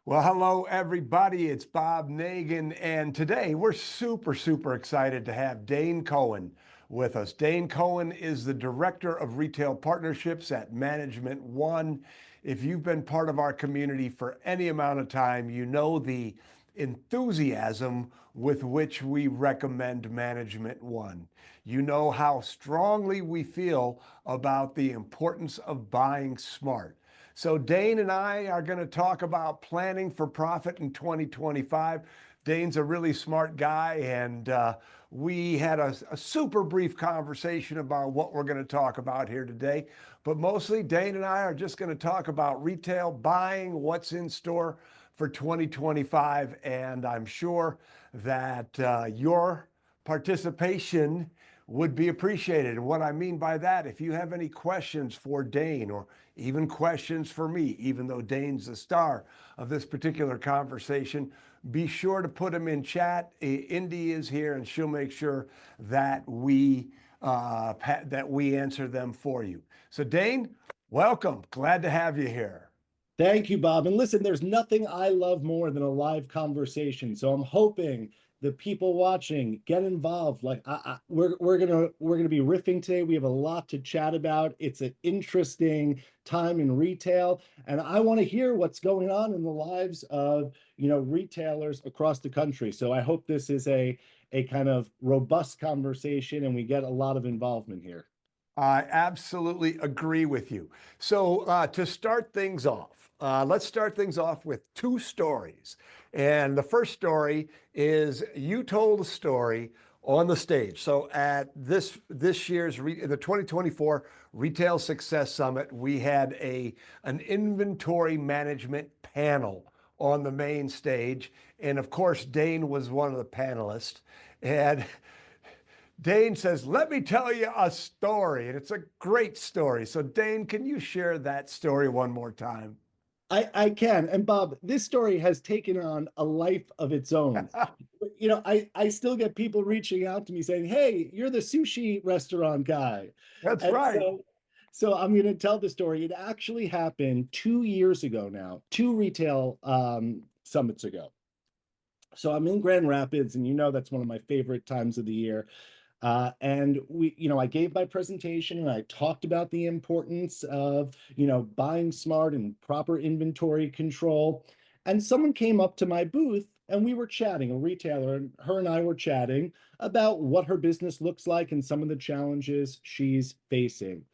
Well, hello, everybody. It's Bob Nagan, and today we're super excited to have Dane Cohen with us. Dane Cohen is the Director of Retail Partnerships at Management One. If you've been part of our community for any amount of time, you know the enthusiasm with which we recommend Management One. You know how strongly we feel about the importance of buying smart. So Dane and I are going to talk about planning for profit in 2025. Dane's a really smart guy, and we had a super brief conversation about what we're going to talk about here today. But mostly, Dane and I are just going to talk about retail buying, what's in store for 2025, and I'm sure that your participation would be appreciated. And what I mean by that, if you have any questions for Dane or even questions for me, even though Dane's the star of this particular conversation, be sure to put them in chat. Indy is here, and she'll make sure that we answer them for you. So Dane, welcome. Glad to have you here. Thank you, Bob. And listen, there's nothing I love more than a live conversation. So I'm hoping the people watching get involved. Like we're gonna be riffing today. We have a lot to chat about. It's an interesting time in retail, and I want to hear what's going on in the lives of retailers across the country. So I hope this is a kind of robust conversation, and we get a lot of involvement here. I absolutely agree with you. So to start things off, let's start things off with two stories. And the first story is you told a story on the stage. So at this year's the 2024 Retail Success Summit, we had an inventory management panel on the main stage. And of course, Dane was one of the panelists. And Dane says, let me tell you a story. And it's a great story. So, Dane, can you share that story one more time? I can. And Bob, this story has taken on a life of its own. I still get people reaching out to me saying, "Hey, you're the sushi restaurant guy." That's And right. so I'm going to tell the story. It actually happened 2 years ago now, two retail summits ago. So I'm in Grand Rapids, and that's one of my favorite times of the year. And I gave my presentation and I talked about the importance of, buying smart and proper inventory control. And someone came up to my booth and we were chatting, a retailer, and her and I were chatting about what her business looks like and some of the challenges she's facing.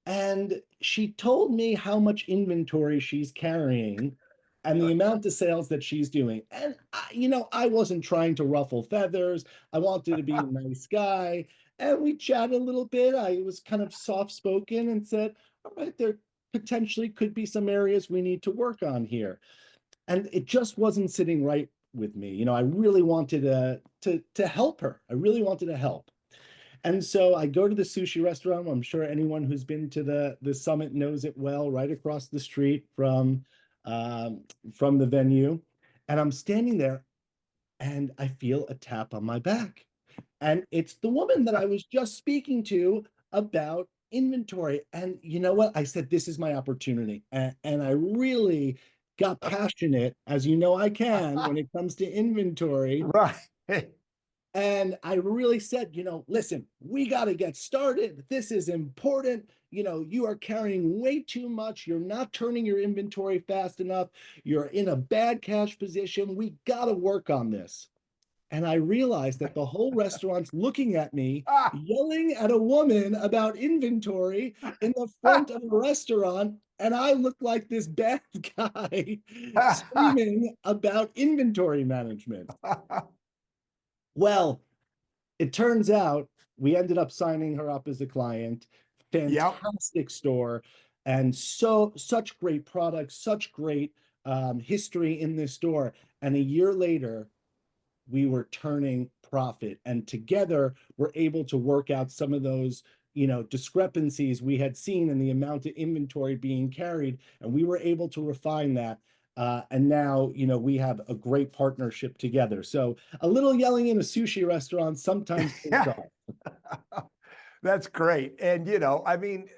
And she told me how much inventory she's carrying and the amount of sales that she's doing. And I wasn't trying to ruffle feathers. I wanted to be a nice guy. And we chatted a little bit. I was kind of soft spoken and said, all right, there potentially could be some areas we need to work on here. And it just wasn't sitting right with me. I really wanted to help her. I really wanted to help. And so I go to the sushi restaurant. I'm sure anyone who's been to the summit knows it well, right across the street from the venue. And I'm standing there and I feel a tap on my back. And it's the woman that I was just speaking to about inventory. And you know what? I said, this is my opportunity. And I really got passionate, as you know I can, when it comes to inventory. Right. And I really said, listen, we got to get started. This is important. You are carrying way too much. You're not turning your inventory fast enough. You're in a bad cash position. We got to work on this. And I realized that the whole restaurant's looking at me, yelling at a woman about inventory in the front of a restaurant. And I look like this bad guy screaming about inventory management. Well, it turns out we ended up signing her up as a client. Yep. Fantastic store, and such great products, such great history in this store. And a year later, we were turning profit, and together we're able to work out some of those discrepancies we had seen in the amount of inventory being carried, and we were able to refine that. And now, we have a great partnership together. So a little yelling in a sushi restaurant sometimes pays Yeah. off. That's great. And, I mean,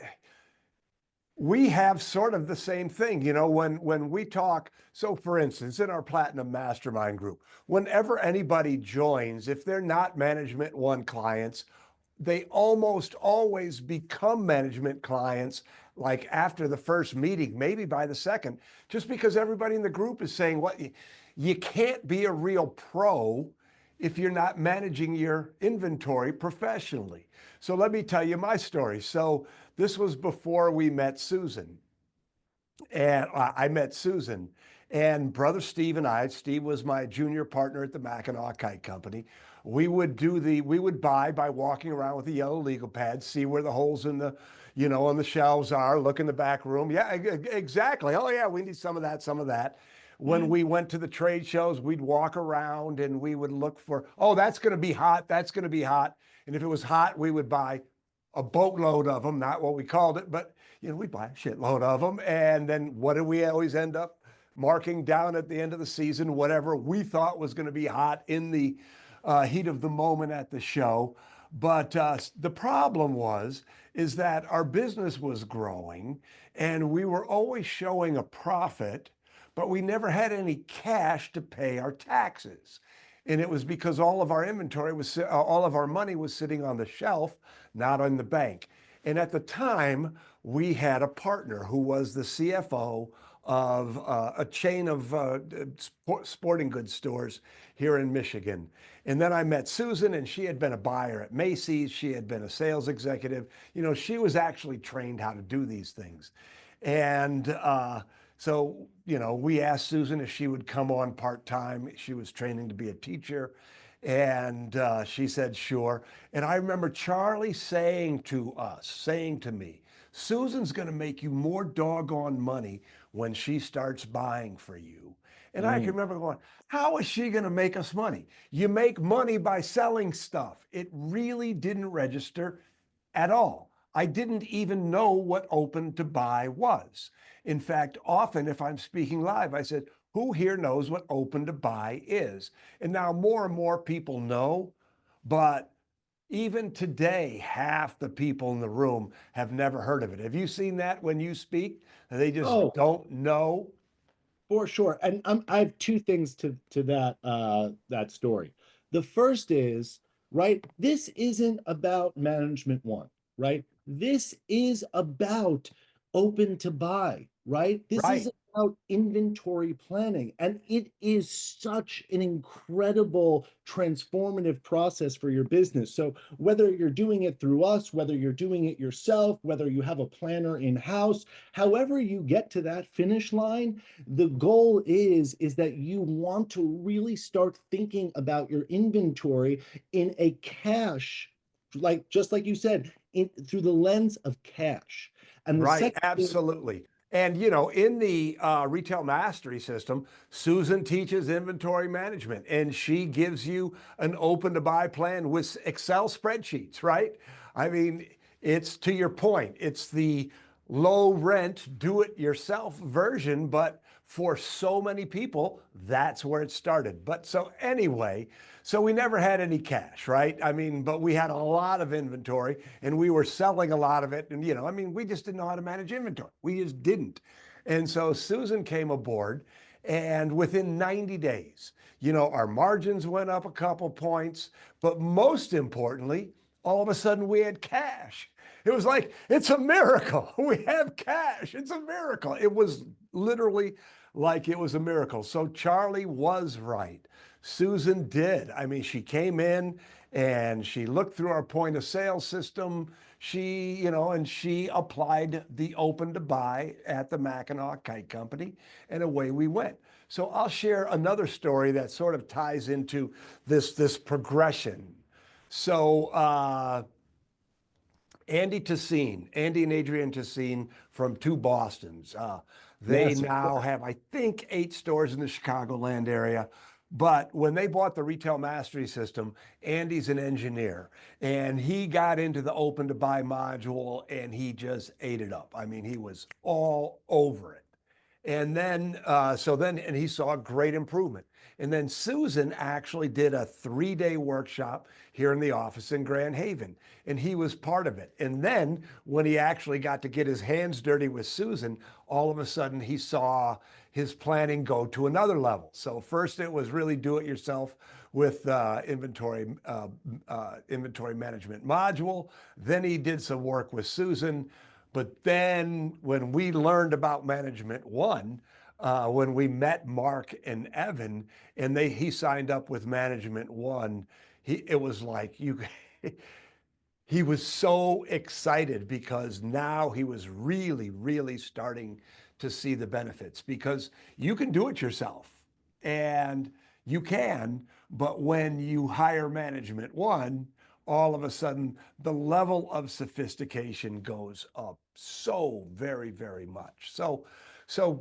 We have sort of the same thing, you know, when we talk. So for instance, in our Platinum Mastermind group, whenever anybody joins, if they're not Management One clients, they almost always become management clients like after the first meeting, maybe by the second, just because everybody in the group is saying, what, you can't be a real pro if you're not managing your inventory professionally. So let me tell you my story. So this was before we met Susan. And I met Susan and brother Steve and I. Steve was my junior partner at the Mackinac Kite Company. We would buy by walking around with the yellow legal pad, see where the holes in the, you know, on the shelves are, look in the back room. Yeah, exactly. Oh yeah, we need some of that, some of that. When we went to the trade shows, we'd walk around and we would look for, oh, that's going to be hot. That's going to be hot. And if it was hot, we would buy a boatload of them, not what we called it, but you know, we buy a shitload of them. And then what do we always end up marking down at the end of the season? Whatever we thought was going to be hot in the heat of the moment at the show. But the problem is that our business was growing and we were always showing a profit, but we never had any cash to pay our taxes. And it was because all of our inventory was, all of our money was sitting on the shelf, not in the bank. And at the time, we had a partner who was the CFO of a chain of sporting goods stores here in Michigan. And then I met Susan, and she had been a buyer at Macy's. She had been a sales executive. You know, she was actually trained how to do these things. And so, you know, we asked Susan if she would come on part-time. She was training to be a teacher. And she said, sure. And I remember Charlie saying to me, Susan's going to make you more doggone money when she starts buying for you. And I can Mm. remember going, how is she going to make us money? You make money by selling stuff. It really didn't register at all. I didn't even know what open to buy was. In fact, often if I'm speaking live, I said, who here knows what open to buy is? And now more and more people know, but even today, half the people in the room have never heard of it. Have you seen that when you speak? They just Oh, don't know. for sure. And I have two things to that that story. The first is, right, this isn't about Management One, right? This is about open to buy, right? This is Right, about inventory planning. And it is such an incredible transformative process for your business. So whether you're doing it through us, whether you're doing it yourself, whether you have a planner in-house, however you get to that finish line, the goal is that you want to really start thinking about your inventory in a cash, like just like you said, through the lens of cash. And the right, second thing, absolutely. And you know, in the retail mastery system, Susan teaches inventory management, and she gives you an open to buy plan with Excel spreadsheets. Right? I mean, it's to your point. It's the low rent, do it yourself version, but for so many people, that's where it started. But so anyway, so we never had any cash, right? I mean, but we had a lot of inventory and we were selling a lot of it. And, you know, I mean, we just didn't know how to manage inventory. We just didn't. And so Susan came aboard, and within 90 days, you know, our margins went up a couple points, but most importantly, all of a sudden we had cash. It was like, it's a miracle. We have cash. It's a miracle. It was literally like it was a miracle. So Charlie was right. Susan did. I mean, she came in and she looked through our point of sale system. She, you know, and she applied the open to buy at the Mackinac Kite Company, and away we went. So I'll share another story that sort of ties into this progression. So Andy and Adrienne Tessine from two Bostons. They yes, of now course. have, I think, 8 stores in the Chicagoland area. But when they bought the retail mastery system, Andy's an engineer and he got into the open to buy module and he just ate it up. I mean, he was all over it. And then, and he saw great improvement. And then Susan actually did a 3-day workshop here in the office in Grand Haven, and he was part of it. And then when he actually got to get his hands dirty with Susan, all of a sudden he saw his planning go to another level. So first it was really do it yourself with inventory management module. Then he did some work with Susan. But then when we learned about Management One, when we met Mark and Evan, and he signed up with Management One, it was like you. He was so excited because now he was really, really starting to see the benefits because you can do it yourself and you can, but when you hire Management One, all of a sudden the level of sophistication goes up so very, very much. So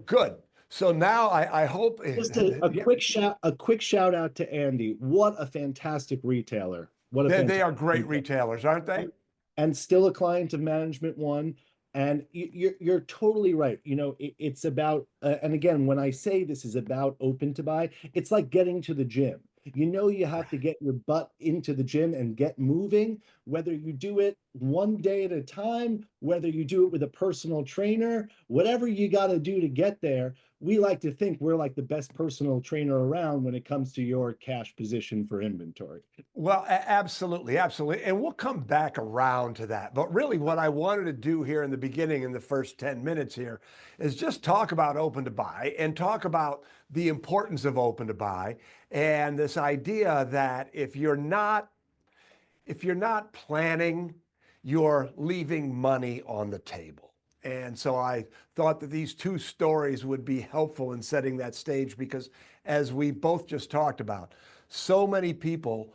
good. So now I hope Just a yeah, quick shout out to Andy. What a fantastic retailer. What a they are fantastic great retailer. retailers, aren't they? And still a client of Management One. And you're totally right. It's about, and again, when I say this is about open to buy, it's like getting to the gym. You have to get your butt into the gym and get moving, whether you do it one day at a time, whether you do it with a personal trainer, whatever you got to do to get there. We like to think we're like the best personal trainer around when it comes to your cash position for inventory. Well, absolutely, absolutely. And we'll come back around to that. But really, what I wanted to do here in the beginning, in the first 10 minutes here, is just talk about open to buy and talk about the importance of open to buy and this idea that if you're not planning, you're leaving money on the table. And so I thought that these two stories would be helpful in setting that stage because, as we both just talked about, so many people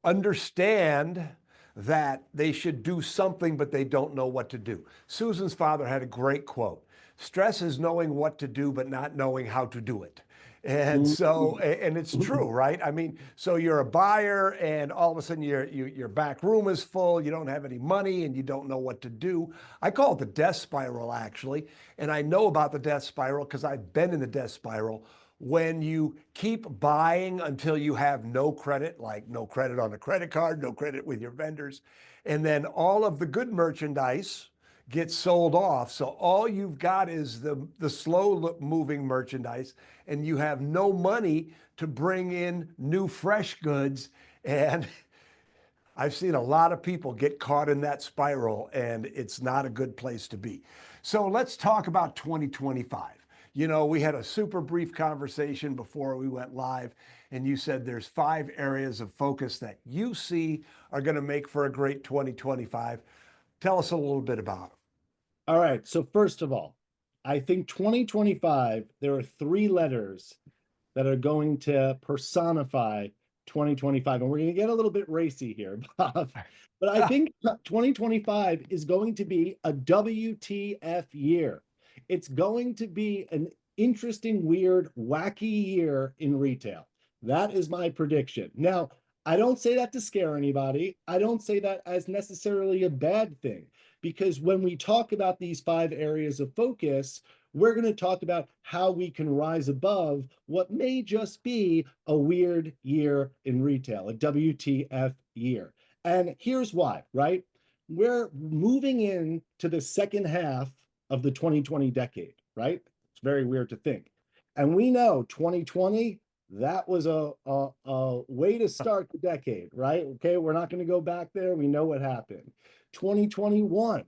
understand that they should do something, but they don't know what to do. Susan's father had a great quote: stress is knowing what to do, but not knowing how to do it. And so, and it's true, right? I mean, so you're a buyer and all of a sudden your back room is full, you don't have any money and you don't know what to do. I call it the death spiral, actually. And I know about the death spiral because I've been in the death spiral. When you keep buying until you have no credit, like no credit on a credit card, no credit with your vendors, and then all of the good merchandise gets sold off. So all you've got is the slow moving merchandise, and you have no money to bring in new fresh goods. And I've seen a lot of people get caught in that spiral, and it's not a good place to be. So let's talk about 2025. We had a super brief conversation before we went live, and you said there's 5 areas of focus that you see are going to make for a great 2025. Tell us a little bit about them. All right. So first of all, I think 2025, there are 3 letters that are going to personify 2025. And we're going to get a little bit racy here, Bob. But I think 2025 is going to be a WTF year. It's going to be an interesting, weird, wacky year in retail. That is my prediction. Now, I don't say that to scare anybody. I don't say that as necessarily a bad thing, because when we talk about these 5 areas of focus, we're going to talk about how we can rise above what may just be a weird year in retail, a WTF year. And here's why, right? We're moving into the second half of the 2020 decade, right? It's very weird to think. And we know 2020, that was a way to start the decade, right? Okay, we're not going to go back there. We know what happened. 2021,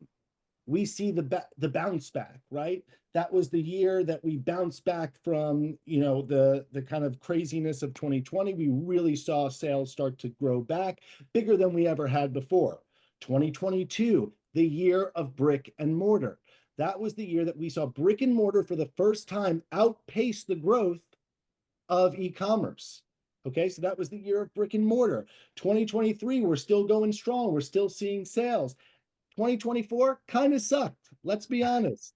we see the bounce back, right? That was the year that we bounced back from, the kind of craziness of 2020. We really saw sales start to grow back, bigger than we ever had before. 2022, the year of brick and mortar. That was the year that we saw brick and mortar for the first time outpace the growth of e-commerce. Okay, so that was the year of brick and mortar. 2023, we're still going strong. We're still seeing sales. 2024 kind of sucked. Let's be honest.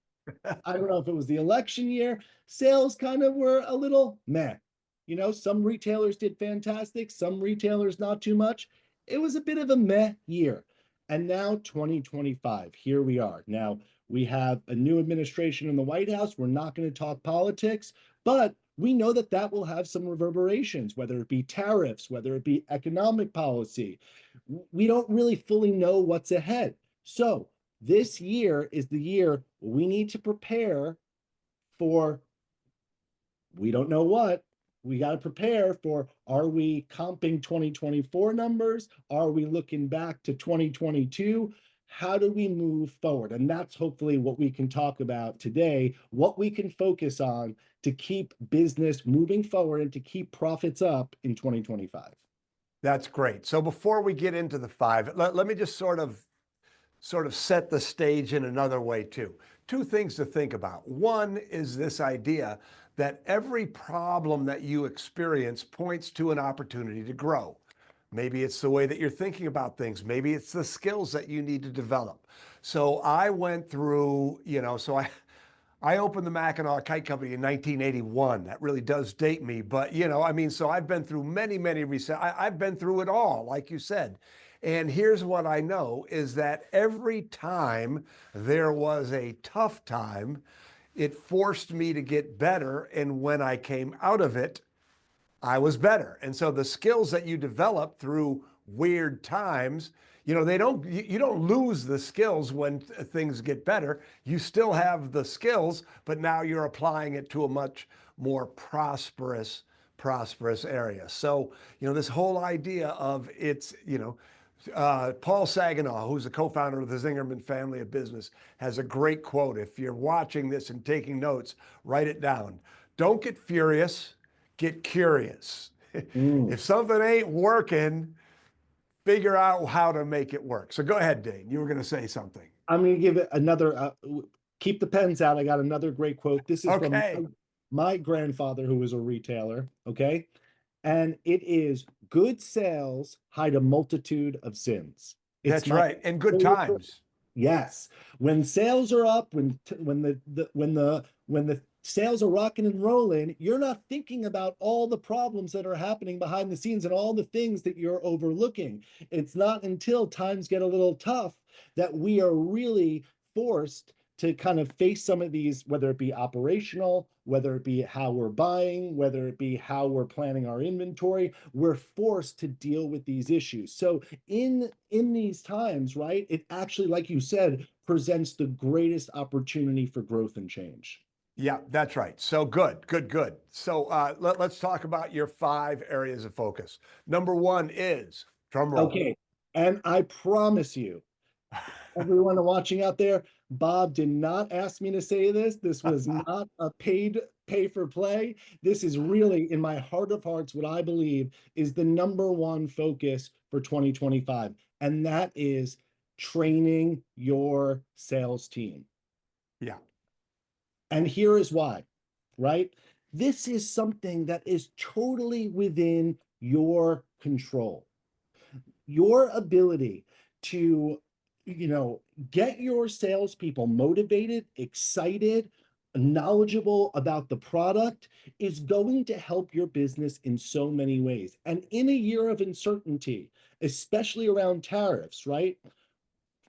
I don't know if it was the election year. Sales kind of were a little meh. Some retailers did fantastic, some retailers not too much. It was a bit of a meh year. And now 2025, here we are. Now We have a new administration in the White House. We're not going to talk politics, but we know that that will have some reverberations, whether it be tariffs, whether it be economic policy. We don't really fully know what's ahead. So this year is the year we need to prepare for, we don't know what. We got to prepare for, are we comping 2024 numbers? Are we looking back to 2022? How do we move forward? And that's hopefully what we can talk about today, what we can focus on to keep business moving forward and to keep profits up in 2025. That's great. So before we get into the five, let me just sort of set the stage in another way too. Two things to think about. One is this idea that every problem that you experience points to an opportunity to grow. Maybe it's the way that you're thinking about things. Maybe it's the skills that you need to develop. So I went through, I opened the Mackinac Kite Company in 1981. That really does date me, but I mean, so I've been through many recent. I've been through it all, like you said. And here's what I know is that every time there was a tough time, it forced me to get better. And when I came out of it, I was better. And so the skills that you develop through weird times, you don't lose the skills when things get better. You still have the skills, but now you're applying it to a much more prosperous area. So, this whole idea of Paul Saginaw, who's the co-founder of the Zingerman family of business, has a great quote. If you're watching this and taking notes, write it down. Don't get furious, get curious. Mm. If something ain't working, figure out how to make it work. So go ahead, Dane. You were going to say something. I'm going to give it another, keep the pens out. I got another great quote. This is from Okay. my grandfather, who was a retailer. Okay. And it is, good sales hide a multitude of sins. It's That's my right. And good favorite. times. Yes. When sales are up, when the sales are rocking and rolling, you're not thinking about all the problems that are happening behind the scenes and all the things that you're overlooking. It's not until times get a little tough that we are really forced to kind of face some of these, whether it be operational, whether it be how we're buying, whether it be how we're planning our inventory, we're forced to deal with these issues. So in these times, right, it actually, like you said, presents the greatest opportunity for growth and change. Yeah, that's right. So good. So let's talk about your 5 areas of focus. Number one is drum roll. Okay. And I promise you, everyone watching out there, Bob did not ask me to say this. This was not a paid pay for play. This is really, in my heart of hearts, what I believe is the number one focus for 2025. And that is training your sales team. Yeah. And here is why, right? This is something that is totally within your control. Your ability to, get your salespeople motivated, excited, knowledgeable about the product is going to help your business in so many ways. And in a year of uncertainty, especially around tariffs, right?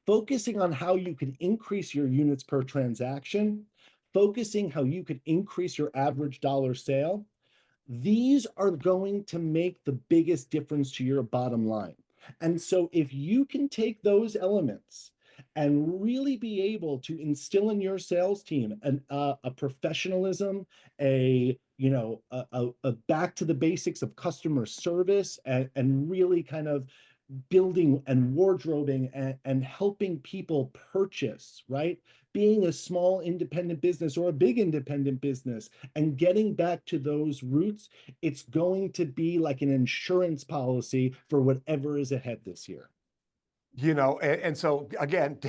Focusing on how you could increase your units per transaction, focusing how you could increase your average dollar sale, these are going to make the biggest difference to your bottom line. And so if you can take those elements and really be able to instill in your sales team a professionalism, a back to the basics of customer service, and really kind of building and wardrobing and helping people purchase, right? Being a small independent business or a big independent business and getting back to those roots, it's going to be like an insurance policy for whatever is ahead this year. And so again,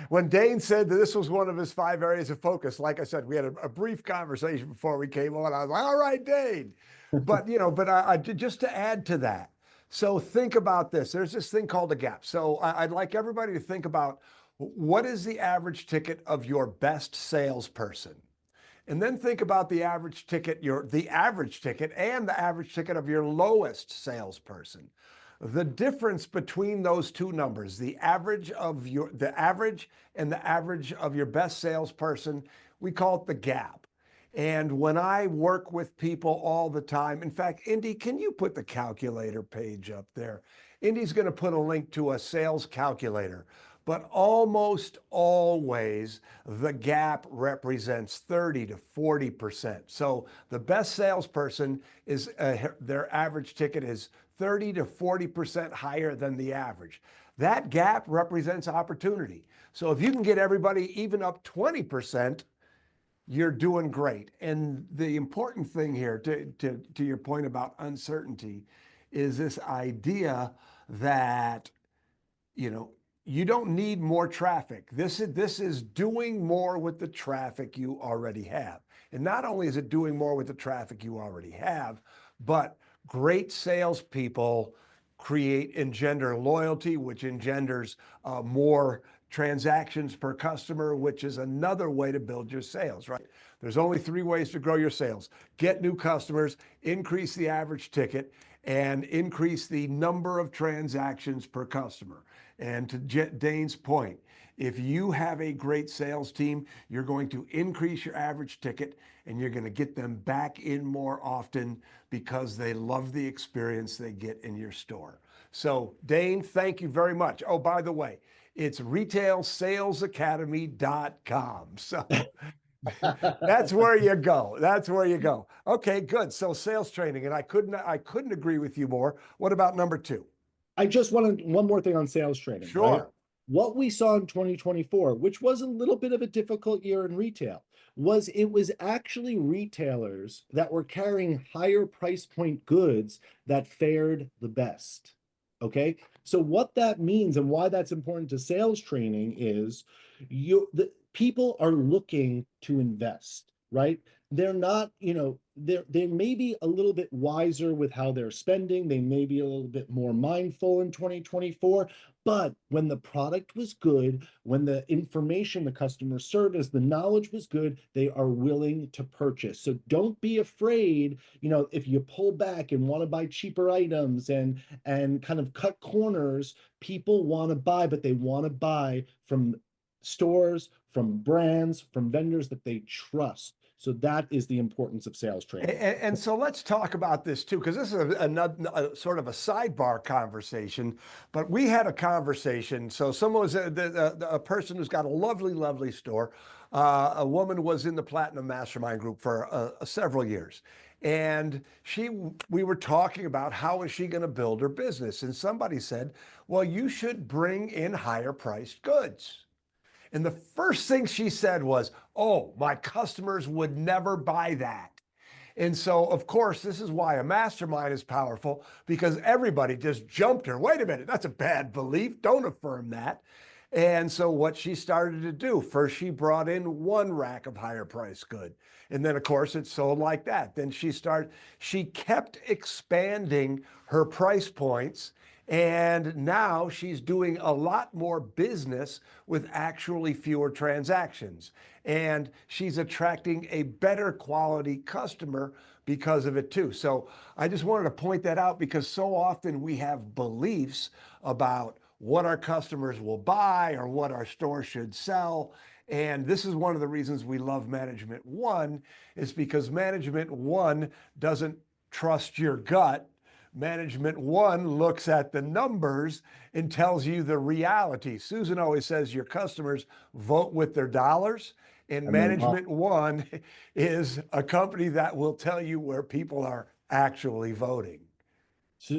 when Dane said that this was one of his 5 areas of focus, like I said, we had a brief conversation before we came on. I was like, all right, Dane. But I just to add to that. So think about this. There's this thing called a gap. So I'd like everybody to think about, what is the average ticket of your best salesperson? And then think about the average ticket and the average ticket of your lowest salesperson. The difference between those two numbers, the average and the average of your best salesperson, we call it the gap. And when I work with people all the time, in fact, Indy, can you put the calculator page up there? Indy's going to put a link to a sales calculator, but almost always the gap represents 30 to 40%. So the best salesperson is their average ticket is 30 to 40% higher than the average. That gap represents opportunity. So if you can get everybody even up 20%, you're doing great. And the important thing here, to your point about uncertainty, is this idea that, you know, you don't need more traffic. This is doing more with the traffic you already have. And not only is it doing more with the traffic you already have, but great salespeople engender loyalty, which engenders more transactions per customer, which is another way to build your sales, right? There's only three ways to grow your sales: get new customers, increase the average ticket, and increase the number of transactions per customer. And to Dane's point, if you have a great sales team, you're going to increase your average ticket and you're going to get them back in more often because they love the experience they get in your store. So, Dane, thank you very much. Oh, by the way, it's retailsalesacademy.com. So that's where you go. That's where you go. Okay, good. So sales training, and I couldn't agree with you more. What about number two? I just wanted one more thing on sales training, right? Sure. What we saw in 2024, which was a little bit of a difficult year in retail, was it was actually retailers that were carrying higher price point goods that fared the best. Okay. So what that means and why that's important to sales training is the people are looking to invest, right? They're not, they may be a little bit wiser with how they're spending. They may be a little bit more mindful in 2024. But when the product was good, when the information, the customer service, the knowledge was good, they are willing to purchase. So don't be afraid, if you pull back and want to buy cheaper items and kind of cut corners, people want to buy, but they want to buy from stores, from brands, from vendors that they trust. So that is the importance of sales training. And so let's talk about this too, because this is another sort of a sidebar conversation. But we had a conversation. So someone was a person who's got a lovely, lovely store. A woman was in the Platinum Mastermind group for several years. And we were talking about how is she going to build her business. And somebody said, well, you should bring in higher priced goods. And the first thing she said was, oh, my customers would never buy that. And so, of course, this is why a mastermind is powerful, because everybody just jumped her. Wait a minute, that's a bad belief. Don't affirm that. And so what she started to do, first she brought in one rack of higher price good. And then of course it sold like that. Then she kept expanding her price points. And now she's doing a lot more business with actually fewer transactions. And she's attracting a better quality customer because of it too. So I just wanted to point that out because so often we have beliefs about what our customers will buy or what our store should sell. And this is one of the reasons we love Management One, is because Management One doesn't trust your gut. Management One looks at the numbers and tells you the reality. Susan always says your customers vote with their dollars. And Management One is a company that will tell you where people are actually voting.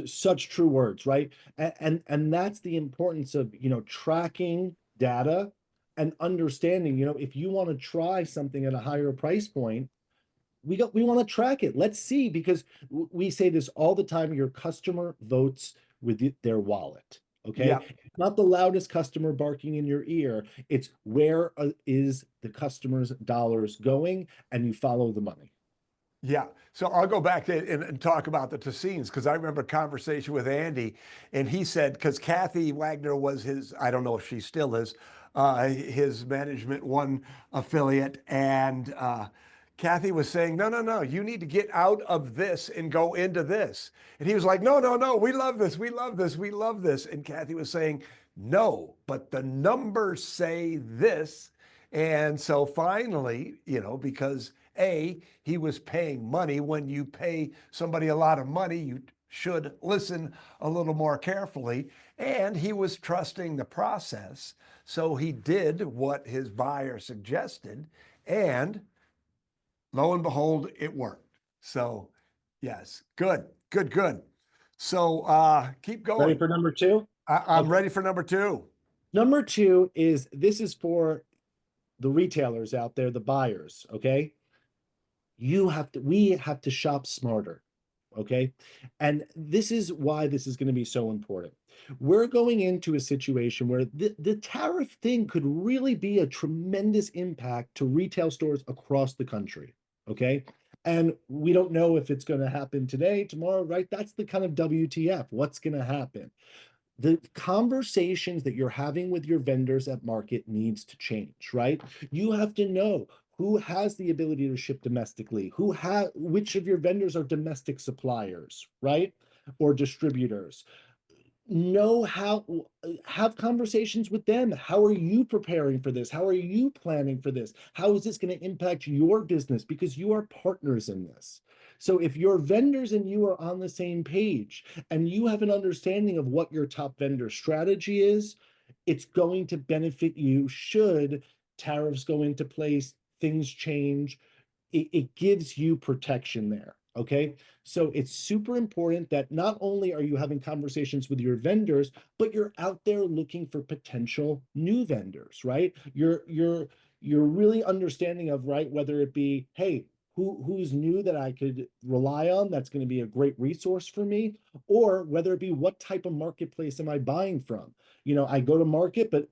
Such true words, right? And that's the importance of, tracking data and understanding, if you want to try something at a higher price point, we want to track it. Let's see, because we say this all the time, your customer votes with their wallet. Okay. Yeah. It's not the loudest customer barking in your ear. It's where is the customer's dollars going, and you follow the money. Yeah. So I'll go back to and talk about the Tessines, because I remember a conversation with Andy, and he said, because Kathy Wagner was his, I don't know if she still is, his Management One affiliate. And Kathy was saying, no, no, no, you need to get out of this and go into this. And he was like, no, no, no, we love this, we love this, we love this. And Kathy was saying, no, but the numbers say this. And so finally, because he was paying money. When you pay somebody a lot of money, you should listen a little more carefully. And he was trusting the process. So he did what his buyer suggested. And lo and behold, it worked. So, yes, good, good, good. So, keep Ready going. for number two? I'm Okay. ready for number two. Number two is this is for the retailers out there, the buyers. Okay. We have to shop smarter. Okay. And this is why this is going to be so important. We're going into a situation where the tariff thing could really be a tremendous impact to retail stores across the country. Okay. And we don't know if it's going to happen today, tomorrow, right? That's the kind of WTF. What's going to happen? The conversations that you're having with your vendors at market needs to change, right? You have to know who has the ability to ship domestically, which of your vendors are domestic suppliers, right? Or distributors. Know how, have conversations with them. How are you preparing for this? How are you planning for this? How is this going to impact your business? Because you are partners in this. So if your vendors and you are on the same page and you have an understanding of what your top vendor strategy is, it's going to benefit you should tariffs go into place, things change. It gives you protection there. Okay. So it's super important that not only are you having conversations with your vendors, but you're out there looking for potential new vendors, right? You're really understanding of, right, whether it be, hey, who's new that I could rely on that's going to be a great resource for me, or whether it be what type of marketplace am I buying from? I go to market, but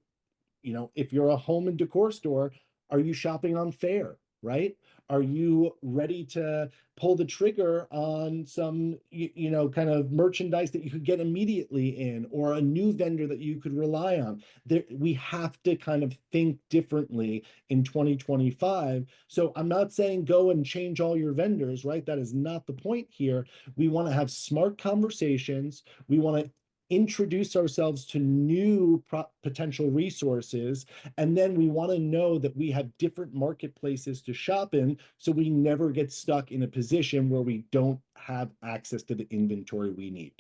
if you're a home and decor store, are you shopping on Fair, right? Are you ready to pull the trigger on some, kind of merchandise that you could get immediately in, or a new vendor that you could rely on? We have to kind of think differently in 2025. So I'm not saying go and change all your vendors, right? That is not the point here. We want to have smart conversations. We want to introduce ourselves to new potential resources. And then we want to know that we have different marketplaces to shop in so we never get stuck in a position where we don't have access to the inventory we need.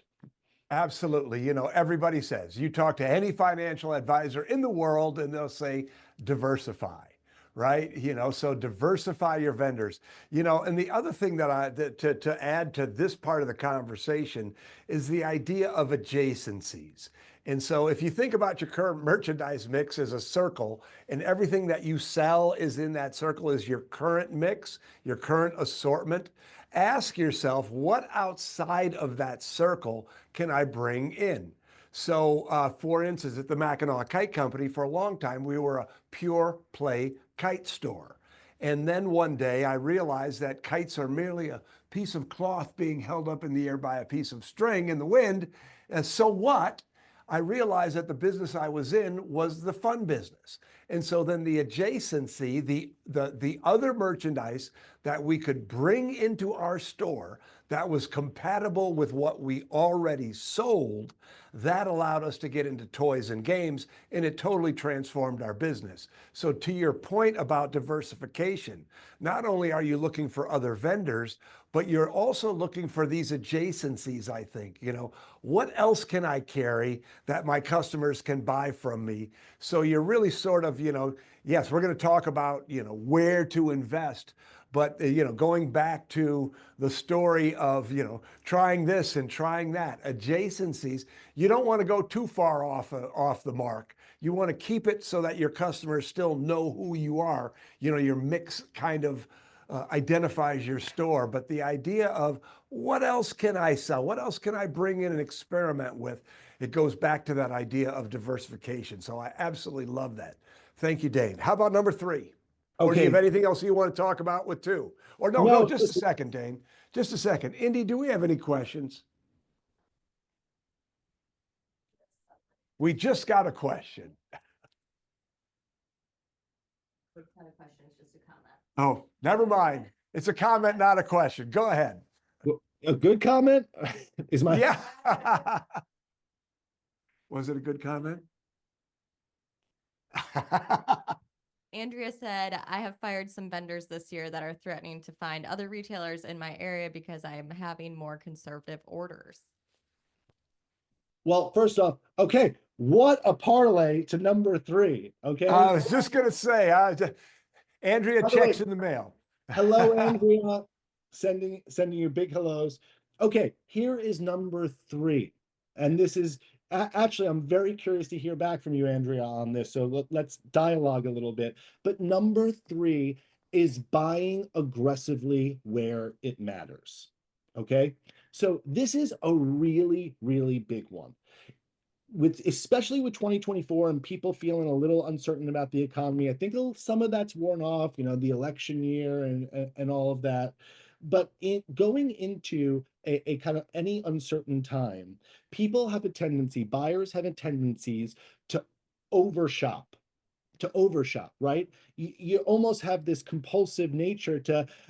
Absolutely. Everybody says, you talk to any financial advisor in the world and they'll say diversify, right? So diversify your vendors. And the other thing to add to this part of the conversation is the idea of adjacencies. And so if you think about your current merchandise mix as a circle, and everything that you sell is in that circle is your current mix, your current assortment, ask yourself, what outside of that circle can I bring in? So, for instance, at the Mackinac Kite Company, for a long time, we were a pure play kite store. And then one day I realized that kites are merely a piece of cloth being held up in the air by a piece of string in the wind. And so what? I realized that the business I was in was the fun business. And so then the adjacency, the other merchandise that we could bring into our store that was compatible with what we already sold, that allowed us to get into toys and games, and it totally transformed our business. So to your point about diversification, not only are you looking for other vendors, but you're also looking for these adjacencies, I think. What else can I carry that my customers can buy from me? So you're really sort of, yes, we're going to talk about, where to invest. But, going back to the story of, trying this and trying that, adjacencies, you don't want to go too far off the mark. You want to keep it so that your customers still know who you are. Your mix kind of identifies your store. But the idea of what else can I sell? What else can I bring in and experiment with? It goes back to that idea of diversification. So I absolutely love that. Thank you, Dane. How about number three? Or do you have Okay. anything else you want to talk about with two? Or no, No, just a second, Dane. Just a second. Indy, do we have any questions? We just got a question. Quick set of questions, just a comment. Oh, never mind. It's a comment, not a question. Go ahead. A good comment is my Yeah. Was it a good comment? Andrea said, I have fired some vendors this year that are threatening to find other retailers in my area because I am having more conservative orders. Well, first off, okay, what a parlay to number 3. Okay. I was just going to say, Andrea By the way, checks in the mail. hello, Andrea. Sending you big hellos. Okay, here is number 3. And this is actually, I'm very curious to hear back from you, Andrea, on this. So let's dialogue a little bit. But number 3 is buying aggressively where it matters. Okay. So this is a really, really big one. Especially with 2024 and people feeling a little uncertain about the economy. I think some of that's worn off, the election year and all of that. But going into a kind of any uncertain time, buyers have a tendencies to overshop right? You almost have this compulsive nature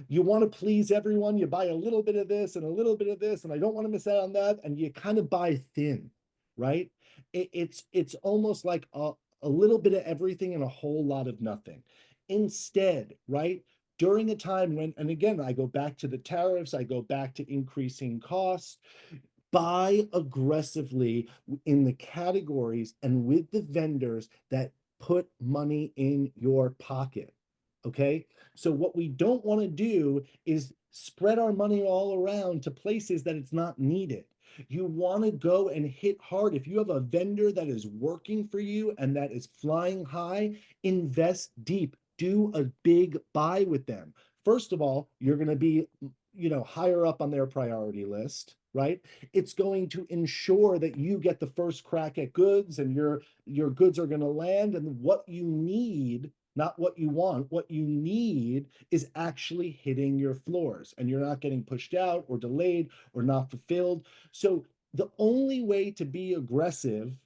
you want to please everyone. You buy a little bit of this and a little bit of this, and I don't want to miss out on that. And you kind of buy thin, right? It's almost like a little bit of everything and a whole lot of nothing. Instead, right? During a time when, and again, I go back to the tariffs, I go back to increasing costs, buy aggressively in the categories and with the vendors that put money in your pocket. Okay. So what we don't want to do is spread our money all around to places that it's not needed. You want to go and hit hard. If you have a vendor that is working for you and that is flying high, invest deep. Do a big buy with them. First of all, you're going to be, higher up on their priority list, right? It's going to ensure that you get the first crack at goods and your goods are going to land. And what you need, not what you want, what you need is actually hitting your floors and you're not getting pushed out or delayed or not fulfilled. So the only way to be aggressive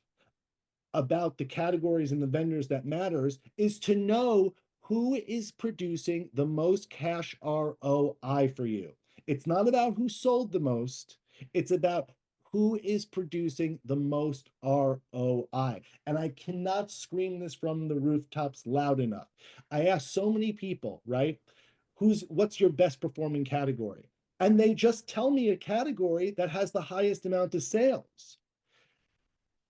about the categories and the vendors that matters is to know who is producing the most cash ROI for you. It's not about who sold the most. It's about who is producing the most ROI. And I cannot scream this from the rooftops loud enough. I ask so many people, right? What's your best performing category? And they just tell me a category that has the highest amount of sales.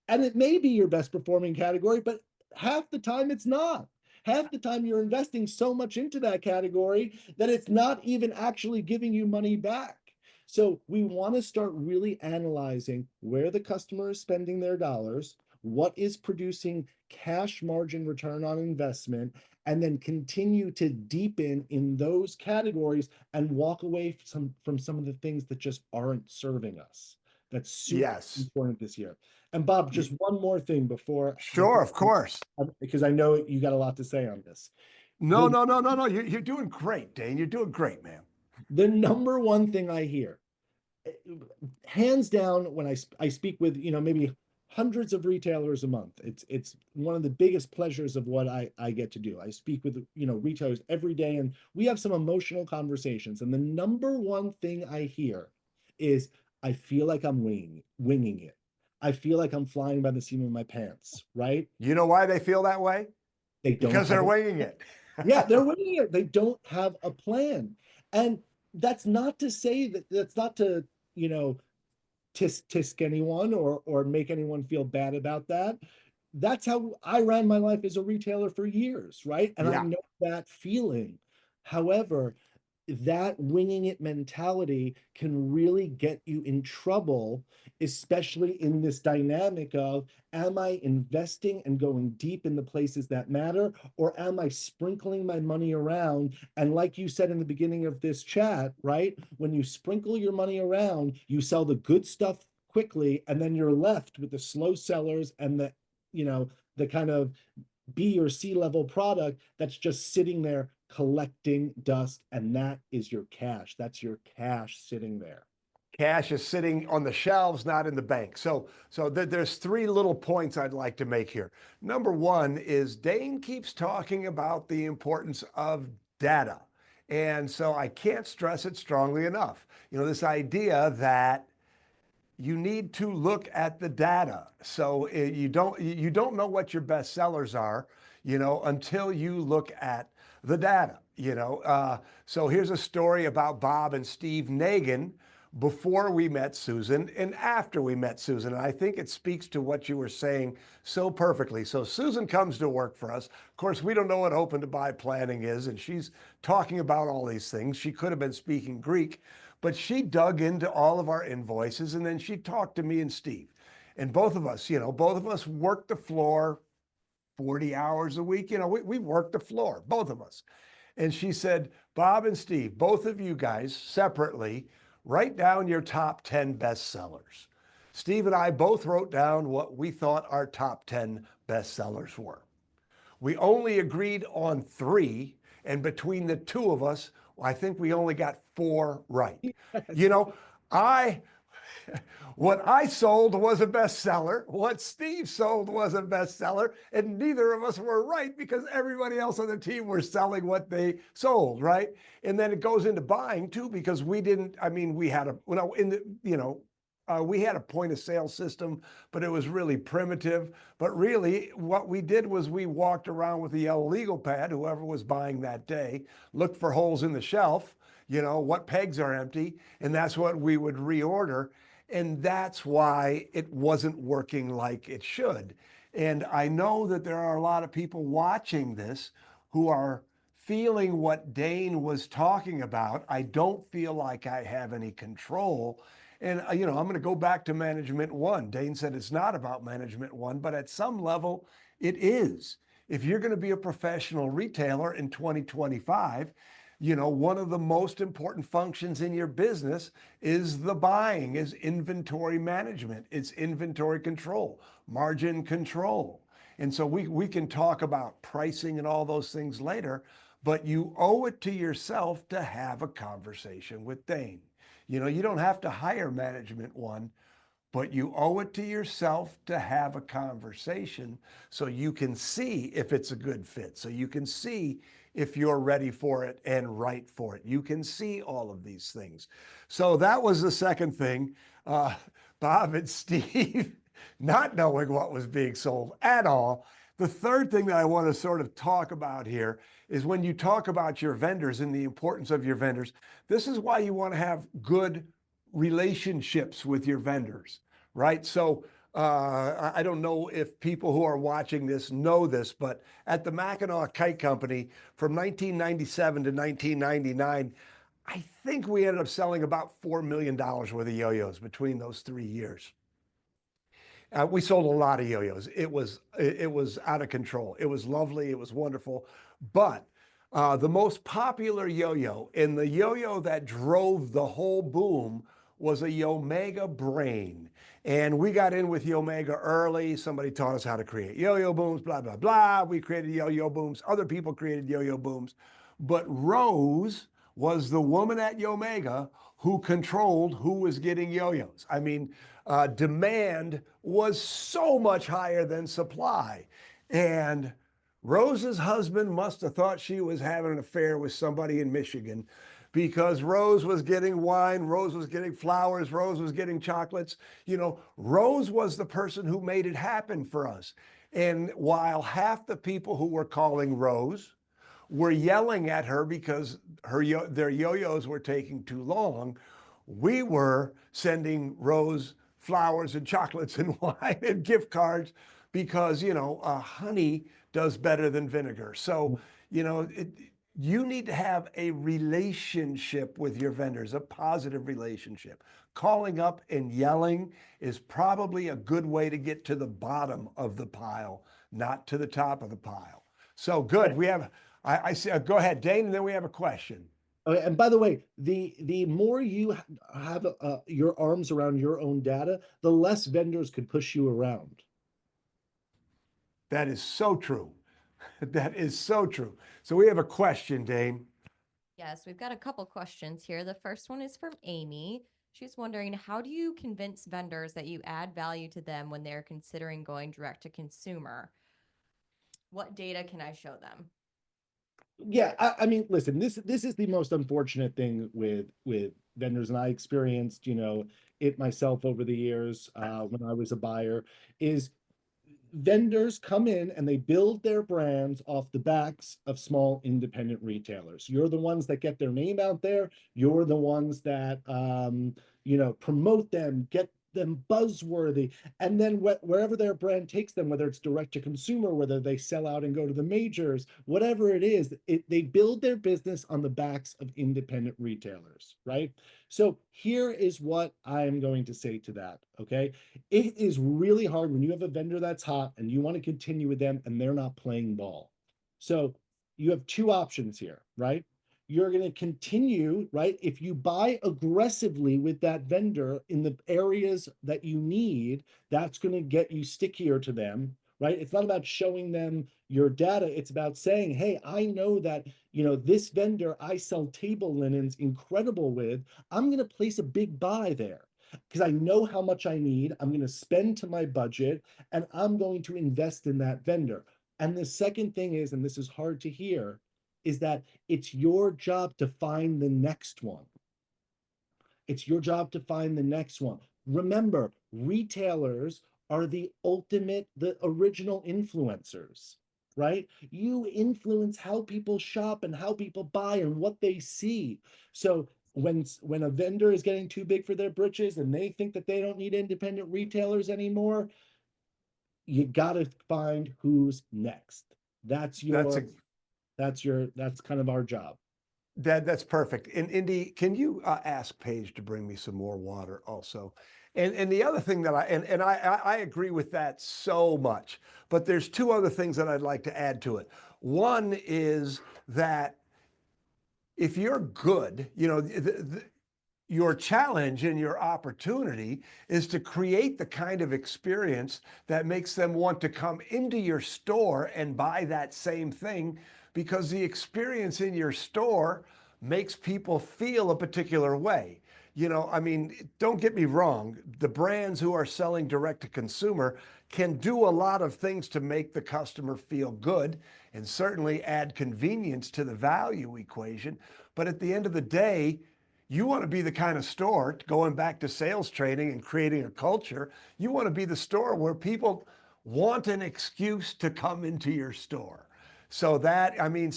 And it may be your best performing category, but half the time it's not. Half the time you're investing so much into that category that it's not even actually giving you money back. So we want to start really analyzing where the customer is spending their dollars, what is producing cash margin return on investment, and then continue to deepen in those categories and walk away from some of the things that just aren't serving us. That's super Yes. important this year. And Bob, just one more thing Sure, of course. because I know you got a lot to say on this. No, no, no, no, no. You're doing great, Dane. You're doing great, man. The number one thing I hear, hands down, when I speak with, maybe hundreds of retailers a month, it's one of the biggest pleasures of what I get to do. I speak with, retailers every day, and we have some emotional conversations. And the number one thing I hear is, I feel like I'm winging it. I feel like I'm flying by the seam of my pants, right? You know why they feel that way? They don't Because have they're a, winging it. yeah, they're winging it. They don't have a plan. And that's not to say that's not to, tisk anyone or make anyone feel bad about that. That's how I ran my life as a retailer for years, right? And I Yeah. know that feeling. However, that winging it mentality can really get you in trouble, especially in this dynamic of, am I investing and going deep in the places that matter, or am I sprinkling my money around? And like you said in the beginning of this chat, right? When you sprinkle your money around, you sell the good stuff quickly, and then you're left with the slow sellers and the kind of B or C level product that's just sitting there collecting dust. And that is your cash. That's your cash sitting there. Cash is sitting on the shelves, not in the bank. So there's 3 little points I'd like to make here. Number one is Dane keeps talking about the importance of data. And so I can't stress it strongly enough. This idea that you need to look at the data. So you don't know what your best sellers are, until you look at the data. So here's a story about Bob and Steve Nagin before we met Susan and after we met Susan. And I think it speaks to what you were saying so perfectly. So Susan comes to work for us. Of course, we don't know what open to buy planning is, and she's talking about all these things. She could have been speaking Greek, but she dug into all of our invoices, and then she talked to me and Steve. And both of us worked the floor 40 hours a week. We worked the floor, both of us. And she said, Bob and Steve, both of you guys separately, write down your top 10 bestsellers. Steve and I both wrote down what we thought our top 10 bestsellers were. We only agreed on 3, and between the two of us, I think we only got 4 right. You know, I what I sold was a bestseller. What Steve sold was a bestseller, and neither of us were right because everybody else on the team were selling what they sold, right? And then it goes into buying too, because we didn't. I mean, we had we had a point of sale system, but it was really primitive. But really, what we did was we walked around with the yellow legal pad, whoever was buying that day, looked for holes in the shelf, what pegs are empty, and that's what we would reorder. And that's why it wasn't working like it should. And I know that there are a lot of people watching this who are feeling what Dane was talking about. I don't feel like I have any control. And, I'm going to go back to Management One. Dane said it's not about Management One, but at some level, it is. If you're going to be a professional retailer in 2025, one of the most important functions in your business is the buying, is inventory management, it's inventory control, margin control. And so we can talk about pricing and all those things later, but you owe it to yourself to have a conversation with Dane. You don't have to hire Management One, but you owe it to yourself to have a conversation so you can see if it's a good fit, so you can see if you're ready for it and right for it. You can see all of these things. So that was the second thing. Bob and Steve not knowing what was being sold at all. The third thing that I want to sort of talk about here is when you talk about your vendors and the importance of your vendors, this is why you want to have good relationships with your vendors, right? So I don't know if people who are watching this know this, but at the Mackinac Kite Company from 1997 to 1999, I think we ended up selling about $4 million worth of yo-yos between those 3 years. We sold a lot of yo-yos. It was out of control. It was lovely. It was wonderful. But the most popular yo-yo and the yo-yo that drove the whole boom was a Yomega Brain. And we got in with Yomega early. Somebody taught us how to create yo-yo booms, blah, blah, blah. We created yo-yo booms. Other people created yo-yo booms. But Rose was the woman at Yomega who controlled who was getting yo-yos. I mean, demand was so much higher than supply. And Rose's husband must have thought she was having an affair with somebody in Michigan, because Rose was getting wine, Rose was getting flowers, Rose was getting chocolates. Rose was the person who made it happen for us. And while half the people who were calling Rose were yelling at her because their yo-yos were taking too long, we were sending Rose flowers and chocolates and wine and gift cards because, honey does better than vinegar. So, you need to have a relationship with your vendors, a positive relationship. Calling up and yelling is probably a good way to get to the bottom of the pile, not to the top of the pile. So good. We have, I see, go ahead, Dane, and then we have a question. Okay, and by the way, the more you have your arms around your own data, the less vendors could push you around. That is so true. That is so true. So we have a question, Dane. Yes, we've got a couple questions here. The first one is from Amy. She's wondering, how do you convince vendors that you add value to them when they're considering going direct to consumer? What data can I show them? Yeah, I mean, listen, this is the most unfortunate thing with vendors, and I experienced, it myself over the years, when I was a buyer, is vendors come in and they build their brands off the backs of small independent retailers. You're the ones that get their name out there. You're the ones that promote them, get them buzzworthy, and then wherever their brand takes them, whether it's direct to consumer, whether they sell out and go to the majors, whatever it is, they build their business on the backs of independent retailers, right? So here is what I am going to say to that. Okay, it is really hard when you have a vendor that's hot and you want to continue with them and they're not playing ball. So you have two options here, right? You're going to continue, right? If you buy aggressively with that vendor in the areas that you need, that's going to get you stickier to them, right? It's not about showing them your data. It's about saying, hey, I know that, this vendor I sell table linens incredible with. I'm going to place a big buy there because I know how much I need. I'm going to spend to my budget and I'm going to invest in that vendor. And the second thing is, and this is hard to hear, is that it's your job to find the next one. It's your job to find the next one. Remember, retailers are the original influencers, right? You influence how people shop and how people buy and what they see. So when a vendor is getting too big for their britches and they think that they don't need independent retailers anymore, you got to find who's next. That's That's your a that's kind of our job. that's perfect. And Indy, can you ask Paige to bring me some more water also? And the other thing that I agree with that so much, but there's two other things that I'd like to add to it. One is that if you're good, your challenge and your opportunity is to create the kind of experience that makes them want to come into your store and buy that same thing, because the experience in your store makes people feel a particular way. I mean, don't get me wrong, the brands who are selling direct to consumer can do a lot of things to make the customer feel good and certainly add convenience to the value equation. But at the end of the day, you want to be the kind of store, going back to sales training and creating a culture, you want to be the store where people want an excuse to come into your store. So that, I mean,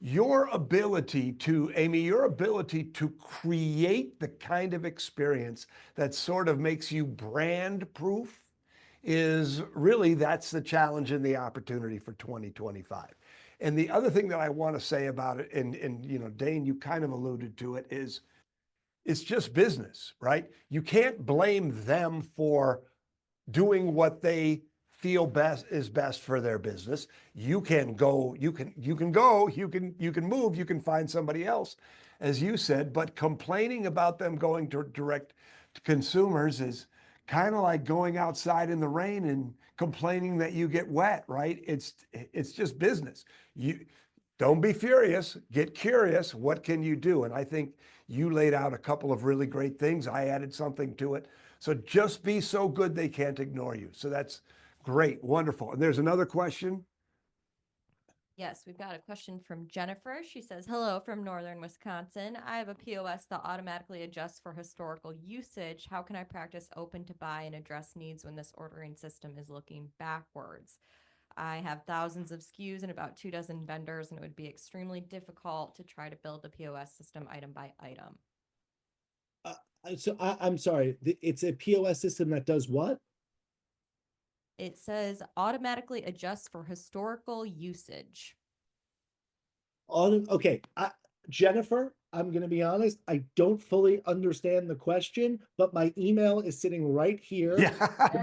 your ability to, Amy, your ability to create the kind of experience that sort of makes you brand proof is really, that's the challenge and the opportunity for 2025. And the other thing that I want to say about it, and Dane, you kind of alluded to it, is it's just business, right? You can't blame them for doing what they feel best is best for their business. You can go, you can go, you can move, you can find somebody else, as you said, but complaining about them going to direct to consumers is kind of like going outside in the rain and complaining that you get wet, right? It's just business. You don't be furious, get curious. What can you do? And I think you laid out a couple of really great things. I added something to it. So just be so good they can't ignore you. So that's great, wonderful. And there's another question. Yes, we've got a question from Jennifer. She says, hello from northern Wisconsin. I have a POS that automatically adjusts for historical usage. How can I practice open to buy and address needs when this ordering system is looking backwards? I have thousands of SKUs and about 24 vendors, and it would be extremely difficult to try to build the POS system item by item. I'm sorry, it's a POS system that does what? It says automatically adjusts for historical usage. Okay, Jennifer, I'm going to be honest, I don't fully understand the question, but my email is sitting right here. Yeah,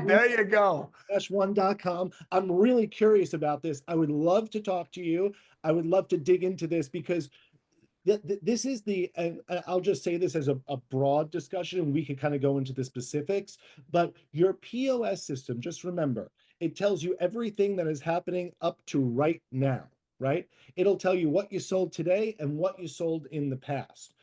there you go. -one.com. I'm really curious about this. I would love to talk to you. I would love to dig into this because this is and I'll just say this as a broad discussion, and we can kind of go into the specifics, but your POS system, just remember, it tells you everything that is happening up to right now, right? It'll tell you what you sold today and what you sold in the past.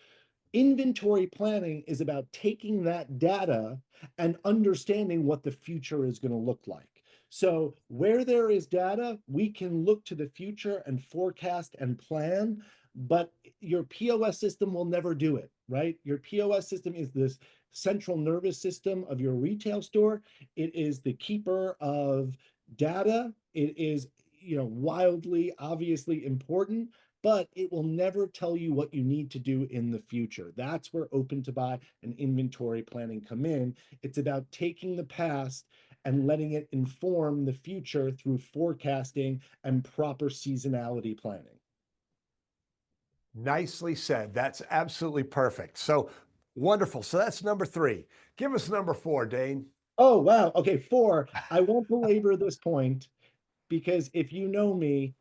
Inventory planning is about taking that data and understanding what the future is going to look like. So where there is data, we can look to the future and forecast and plan, but your POS system will never do it, right? Your POS system is this central nervous system of your retail store. It is the keeper of data. It is, wildly, obviously important, but it will never tell you what you need to do in the future. That's where open to buy and inventory planning come in. It's about taking the past and letting it inform the future through forecasting and proper seasonality planning. Nicely said. That's absolutely perfect. So wonderful. So that's number 3. Give us number 4, Dane. Oh, wow. Okay, 4. I won't belabor this point because if you know me,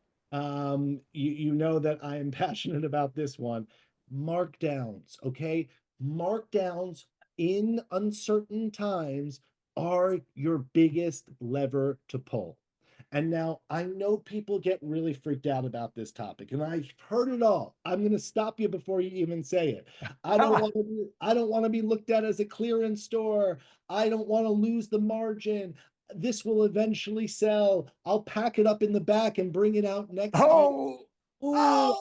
you know that I am passionate about this one. Markdowns, okay? Markdowns in uncertain times are your biggest lever to pull. And now I know people get really freaked out about this topic, and I've heard it all. I'm going to stop you before you even say it. I don't want to be looked at as a clearance store. I don't want to lose the margin. This will eventually sell. I'll pack it up in the back and bring it out next year. Oh, Oh,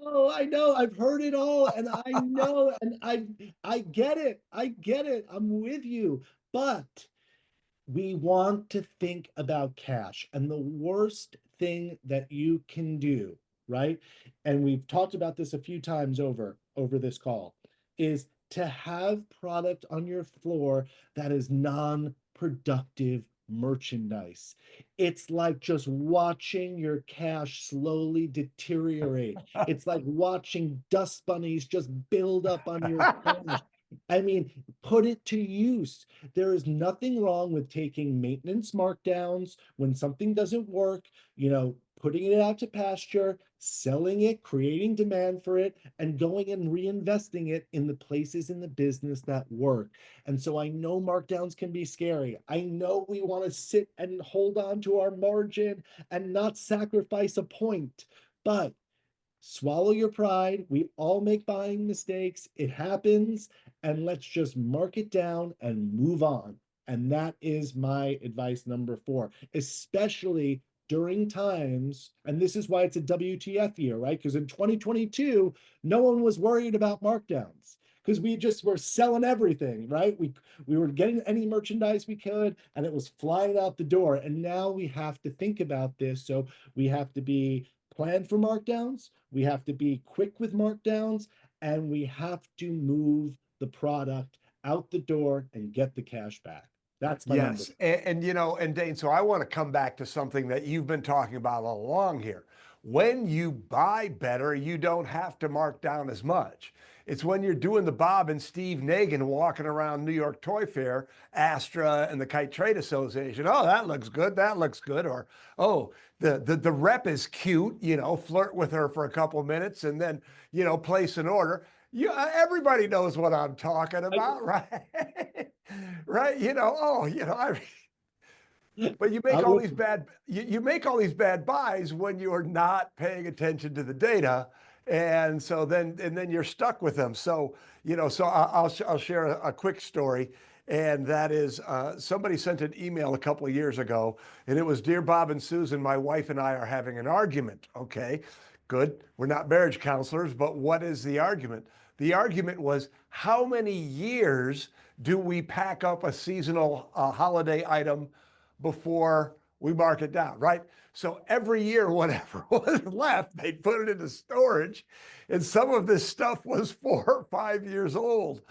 oh, I know. I've heard it all, and I know, and I get it. I get it. I'm with you. But we want to think about cash, and the worst thing that you can do, right? And we've talked about this a few times over this call, is to have product on your floor that is non-productive merchandise. It's like just watching your cash slowly deteriorate. It's like watching dust bunnies just build up on your cash. I mean, put it to use. There is nothing wrong with taking maintenance markdowns when something doesn't work, putting it out to pasture, selling it, creating demand for it, and going and reinvesting it in the places in the business that work. And so I know markdowns can be scary. I know we want to sit and hold on to our margin and not sacrifice a point, but swallow your pride. We all make buying mistakes. It happens. And let's just mark it down and move on. And that is my advice number 4, especially during times. And this is why it's a WTF year, right? Because in 2022, no one was worried about markdowns because we just were selling everything, right? We were getting any merchandise we could, and it was flying out the door. And now we have to think about this. So we have to be planned for markdowns. We have to be quick with markdowns, and we have to move the product out the door and get the cash back. That's my number. yes. And Dane, so I want to come back to something that you've been talking about all along here. When you buy better, you don't have to mark down as much. It's when you're doing the Bob and Steve Nagin walking around New York Toy Fair, Astra, and the Kite Trade Association. Oh, that looks good. That looks good. Or, oh, the rep is cute. Flirt with her for a couple of minutes and then, place an order. Everybody knows what I'm talking about, right? Right? But you make I'm all with these you. bad you make all these bad buys when you're not paying attention to the data, and then you're stuck with them. So I'll share a quick story, and that is somebody sent an email a couple of years ago, and it was, "Dear Bob and Susan, my wife and I are having an argument." Okay, good. We're not marriage counselors, but what is the argument? The argument was, how many years do we pack up a seasonal holiday item before we mark it down, right? So every year, whatever was left, they put it into storage. And some of this stuff was 4 or 5 years old.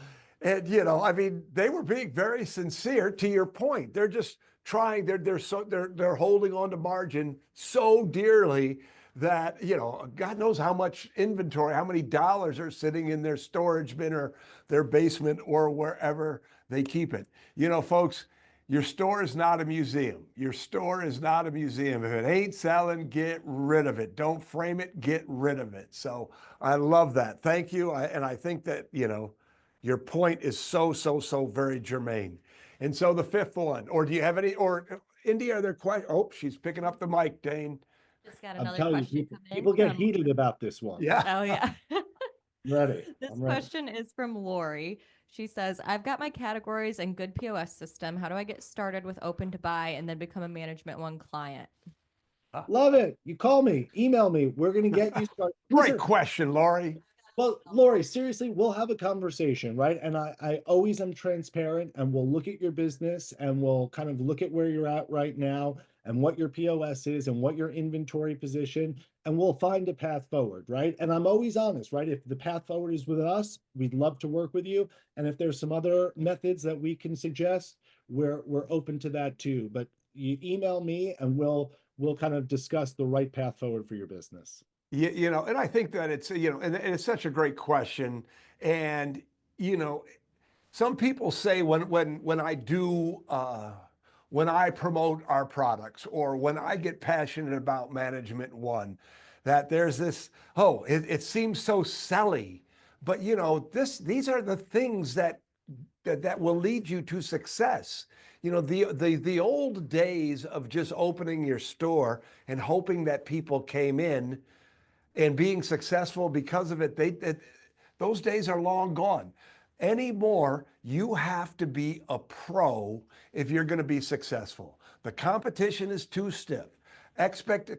And, I mean, they were being very sincere to your point. They're just trying, they're holding on to margin so dearly that, God knows how much inventory, how many dollars are sitting in their storage bin or their basement or wherever they keep it. Folks, your store is not a museum. Your store is not a museum. If it ain't selling, get rid of it. Don't frame it, get rid of it. So I love that. Thank you. And I think that, your point is so very germane. And so the 5th one, or do you have any, or India, are there questions? Oh, she's picking up the mic, Dane. Just got I'm another telling you, question people, come in people get from. heated about this one. Yeah. Oh yeah. Ready. This I'm ready. question is from Lori. She says, I've got my categories and good POS system. How do I get started with open to buy and then become a management one client? Love it. You call me, email me. We're gonna get you started. Great Listen, question, Lori. well, Lori, seriously, we'll have a conversation, right? And I always am transparent, and we'll look at your business and we'll kind of look at where you're at right now and what your POS is and what your inventory position, and we'll find a path forward, right? And I'm always honest, right? If the path forward is with us, we'd love to work with you. And if there's some other methods that we can suggest, we're open to that too. But you email me and we'll kind of discuss the right path forward for your business. You know, and I think that it's, you know, and it's such a great question. And, you know, some people say when I do when I promote our products or when I get passionate about management one, that there's this, oh, it seems so selly. But you know, these are the things that will lead you to success. You know, the old days of just opening your store and hoping that people came in and being successful because of it, those days are long gone. Anymore, you have to be a pro if you're going to be successful. The competition is too stiff.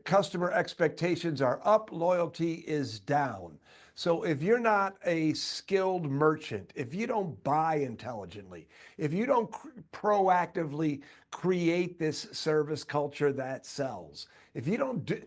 Customer expectations are up, loyalty is down. So if you're not a skilled merchant, if you don't buy intelligently, if you don't proactively create this service culture that sells, if you don't do,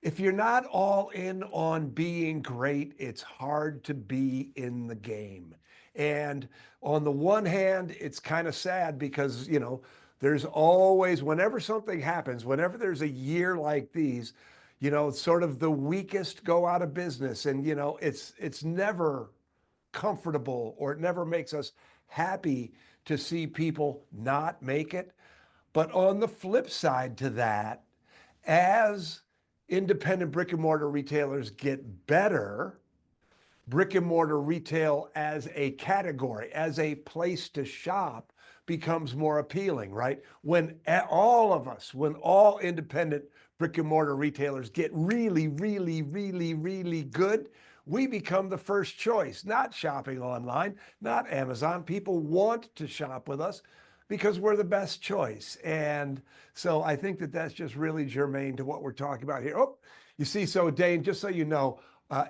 if you're not all in on being great, it's hard to be in the game. And on the one hand, it's kind of sad because, you know, there's always, whenever something happens, whenever there's a year like these, you know, sort of the weakest go out of business. And, you know, it's never comfortable or it never makes us happy to see people not make it. But on the flip side to that, as independent brick and mortar retailers get better, brick and mortar retail as a category, as a place to shop, becomes more appealing, right? When all of us, when all independent brick and mortar retailers get really, really, really, really good, we become the first choice, not shopping online, not Amazon. People want to shop with us because we're the best choice. And so I think that that's just really germane to what we're talking about here. Oh, you see, so Dane, just so you know,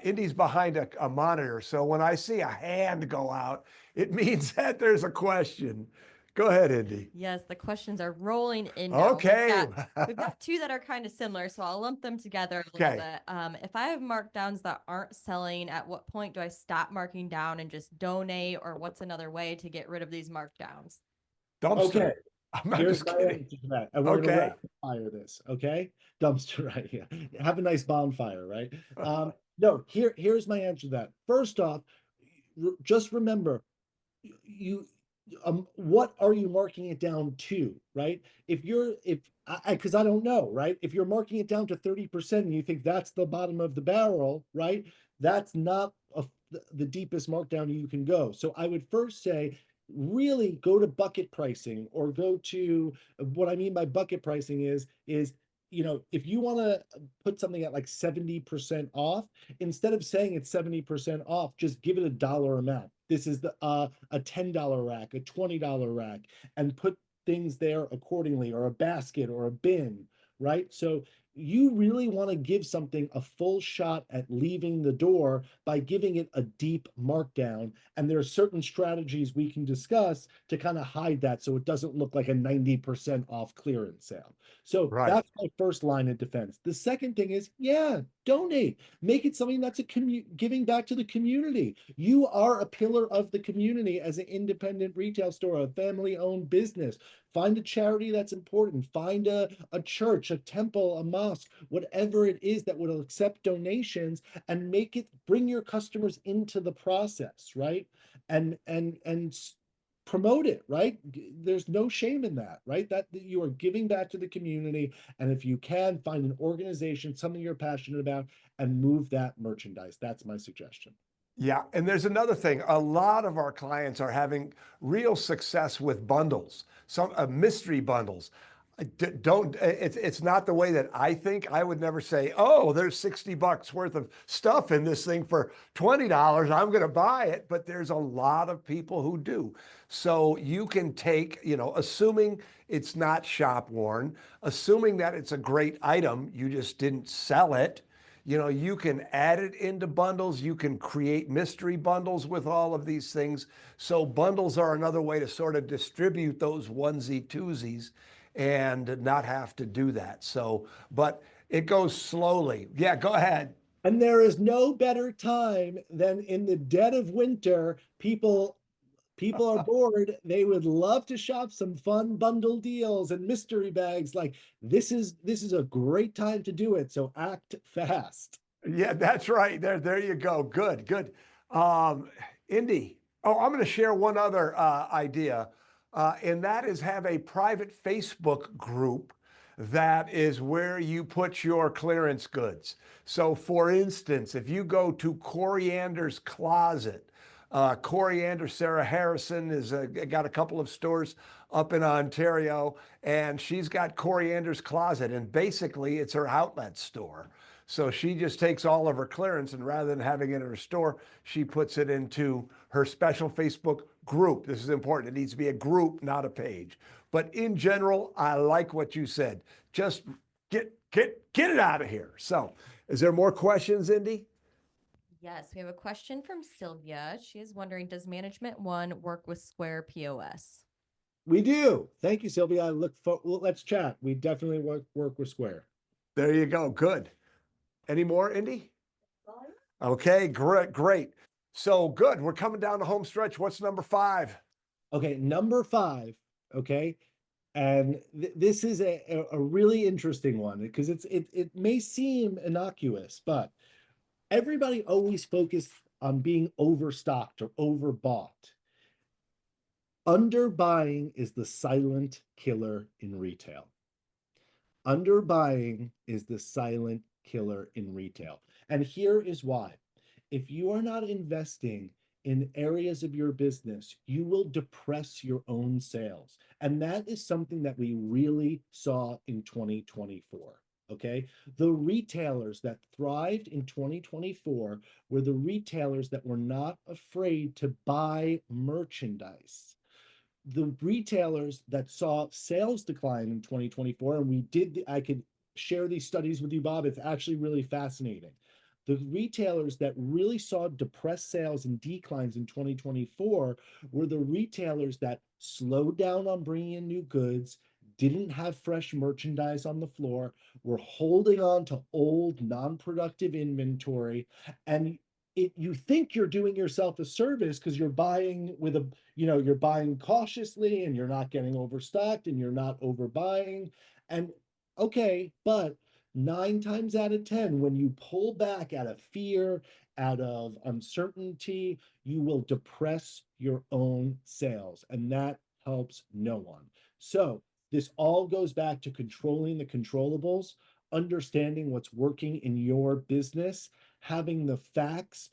Indy's behind a monitor. So when I see a hand go out, it means that there's a question. Go ahead, Indy. Yes, the questions are rolling in now. Okay. We've got two that are kind of similar, so I'll lump them together a little Okay. bit. If I have markdowns that aren't selling, at what point do I stop marking down and just donate, or what's another way to get rid of these markdowns? Dumpster. Okay, I'm not here's just my kidding. answer to that. And we're gonna Okay. rapid fire this, okay? Dumpster right here. Have a nice bonfire, right? No, here's my answer to that. First off, just remember, you what are you marking it down to, right? If because I don't know, right? If you're marking it down to 30% and you think that's the bottom of the barrel, right? That's not the deepest markdown you can go. So I would first say really go to bucket pricing, or go to, what I mean by bucket pricing is if you want to put something at like 70% off, instead of saying it's 70% off, just give it a dollar amount. This is a $10 rack, a $20 rack, and put things there accordingly, or a basket or a bin, right? So you really want to give something a full shot at leaving the door by giving it a deep markdown. And there are certain strategies we can discuss to kind of hide that so it doesn't look like a 90% off clearance sale. So Right. that's my first line of defense. The second thing is, yeah, donate. Make it something that's giving back to the community. You are a pillar of the community as an independent retail store, a family-owned business. Find a charity that's important. Find a church, a temple, a mosque, whatever it is that would accept donations, and bring your customers into the process, right? And promote it, right? There's no shame in that, right? That you are giving back to the community. And if you can, find an organization, something you're passionate about, and move that merchandise. That's my suggestion. Yeah, and there's another thing. A lot of our clients are having real success with bundles, some mystery bundles. Don't, it's not the way that I think. I would never say, oh, there's $60 worth of stuff in this thing for $20. I'm going to buy it. But there's a lot of people who do. So you can take, assuming it's not shop worn, assuming that it's a great item, you just didn't sell it. You can add it into bundles. You can create mystery bundles with all of these things. So bundles are another way to sort of distribute those onesie twosies and not have to do that. So, but it goes slowly. Yeah, go ahead. And there is no better time than in the dead of winter. People are bored. They would love to shop some fun bundle deals and mystery bags. Like this is a great time to do it. So act fast. Yeah, that's right. There you go. Good, good. Indy. Oh, I'm going to share one other idea, and that is have a private Facebook group that is where you put your clearance goods. So, for instance, if you go to Coriander's Closet, Coriander Sarah Harrison is got a couple of stores up in Ontario, and she's got Coriander's Closet, and basically it's her outlet store. So she just takes all of her clearance, and rather than having it in her store, she puts it into her special Facebook group. This is important. It needs to be a group, not a page. But in general, I like what you said. Just get it out of here. So, is there more questions, Indy? Yes, we have a question from Sylvia. She is wondering, does Management One work with Square POS? We do. Thank you, Sylvia. Well, let's chat. We definitely work with Square. There you go. Good. Any more, Indy? Okay, great, great. So good. We're coming down the home stretch. What's number 5? Okay, number 5. Okay. And this is a really interesting one because it may seem innocuous, but everybody always focused on being overstocked or overbought. Underbuying is the silent killer in retail. Underbuying is the silent killer in retail. And here is why. If you are not investing in areas of your business, you will depress your own sales. And that is something that we really saw in 2024. Okay. The retailers that thrived in 2024 were the retailers that were not afraid to buy merchandise. The retailers that saw sales decline in 2024, and I could share these studies with you, Bob. It's actually really fascinating. The retailers that really saw depressed sales and declines in 2024 were the retailers that slowed down on bringing in new goods, didn't have fresh merchandise on the floor, were holding on to old, non-productive inventory, and you think you're doing yourself a service because you're buying you're buying cautiously and you're not getting overstocked and you're not overbuying. And okay, but 9 times out of 10, when you pull back out of fear, out of uncertainty, you will depress your own sales, and that helps no one. So this all goes back to controlling the controllables, understanding what's working in your business, having the facts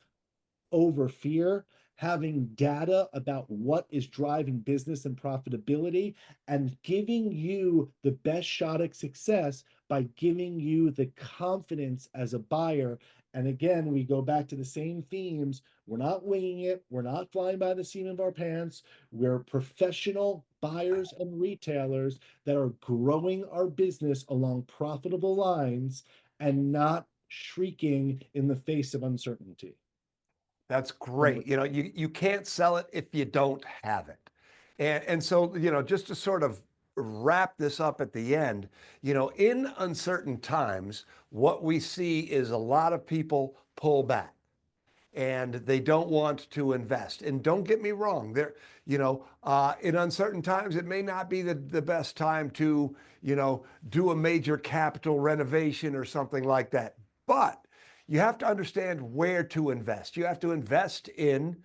over fear, having data about what is driving business and profitability, and giving you the best shot at success by giving you the confidence as a buyer. And again, we go back to the same themes. We're not winging it. We're not flying by the seat of our pants. We're professional buyers and retailers that are growing our business along profitable lines and not shrieking in the face of uncertainty. That's great. You can't sell it if you don't have it. And so, just to sort of wrap this up at the end, in uncertain times, what we see is a lot of people pull back and they don't want to invest. And don't get me wrong, in uncertain times, it may not be the best time to, do a major capital renovation or something like that. But you have to understand where to invest. You have to invest in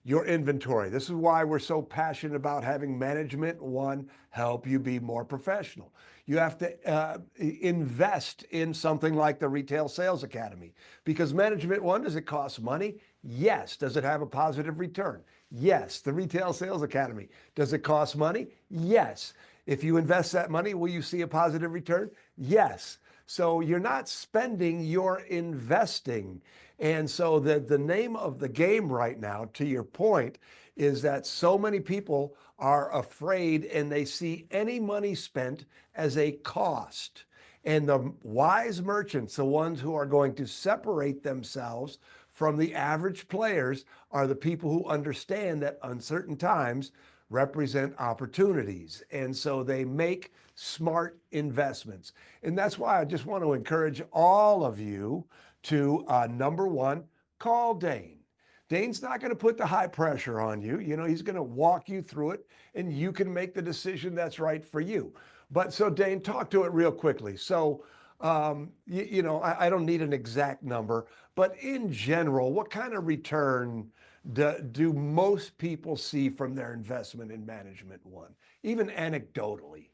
your inventory. This is why we're so passionate about having Management One help you be more professional. You have to invest in something like the Retail Sales Academy, because Management One, does it cost money? Yes. Does it have a positive return? Yes. The Retail Sales Academy, does it cost money? Yes. If you invest that money, will you see a positive return? Yes. So you're not spending, you're investing. And so the name of the game right now, to your point, is that so many people are afraid and they see any money spent as a cost. And the wise merchants, the ones who are going to separate themselves from the average players, are the people who understand that uncertain times represent opportunities. And so they make smart investments. And that's why I just want to encourage all of you to number one, call Dane. Dane's not going to put the high pressure on you. You know, he's going to walk you through it and you can make the decision that's right for you. But so, Dane, talk to it real quickly. So, I don't need an exact number, but in general, what kind of return do most people see from their investment in Management One, even anecdotally?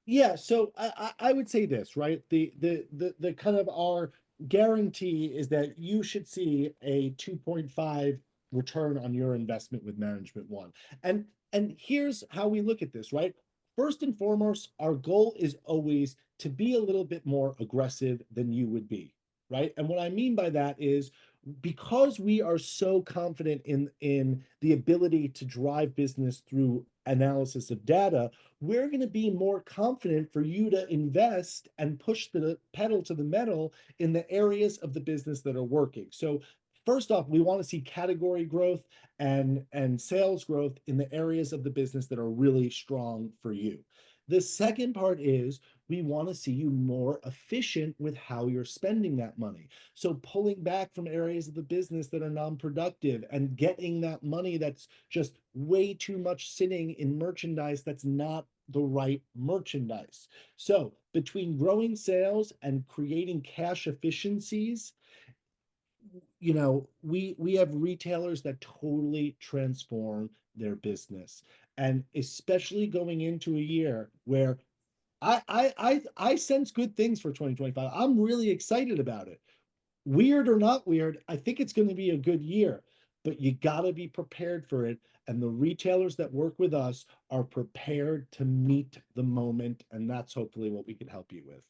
Yeah, so I would say this, right? The kind of our guarantee is that you should see a 2.5 return on your investment with Management One. And here's how we look at this, right? First and foremost, our goal is always to be a little bit more aggressive than you would be, right? And what I mean by that is because we are so confident in the ability to drive business through analysis of data, we're going to be more confident for you to invest and push the pedal to the metal in the areas of the business that are working. So first off, we want to see category growth and sales growth in the areas of the business that are really strong for you. The second part is we want to see you more efficient with how you're spending that money. So pulling back from areas of the business that are non-productive and getting that money that's just way too much sitting in merchandise that's not the right merchandise. So between growing sales and creating cash efficiencies, we have retailers that totally transform their business. And especially going into a year where I sense good things for 2025. I'm really excited about it. Weird or not weird, I think it's going to be a good year, but you got to be prepared for it. And the retailers that work with us are prepared to meet the moment. And that's hopefully what we can help you with.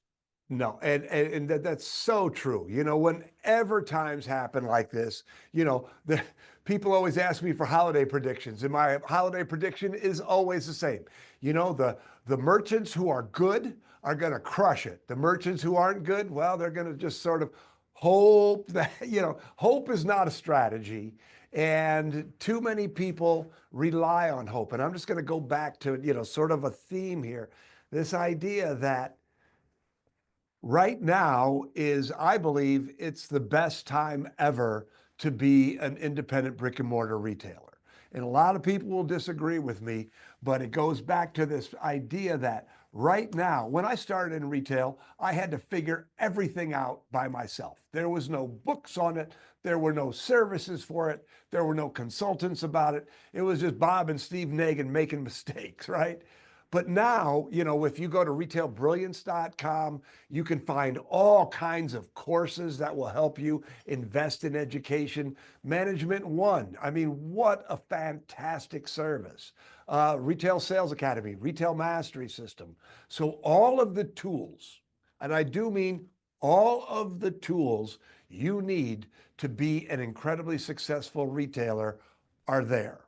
No, and that's so true. You know, whenever times happen like this, the people always ask me for holiday predictions, and my holiday prediction is always the same. The merchants who are good are going to crush it. The merchants who aren't good, well, they're going to just sort of hope that, hope is not a strategy, and too many people rely on hope. And I'm just going to go back to, sort of a theme here, this idea that right now is, I believe, it's the best time ever to be an independent brick and mortar retailer. And a lot of people will disagree with me, but it goes back to this idea that right now, when I started in retail, I had to figure everything out by myself. There was no books on it. There were no services for it. There were no consultants about it. It was just Bob and Steve Nagin making mistakes, right? But now, if you go to retailbrilliance.com, you can find all kinds of courses that will help you invest in education. Management One, I mean, what a fantastic service. Retail Sales Academy, Retail Mastery System. So all of the tools, and I do mean all of the tools you need to be an incredibly successful retailer are there.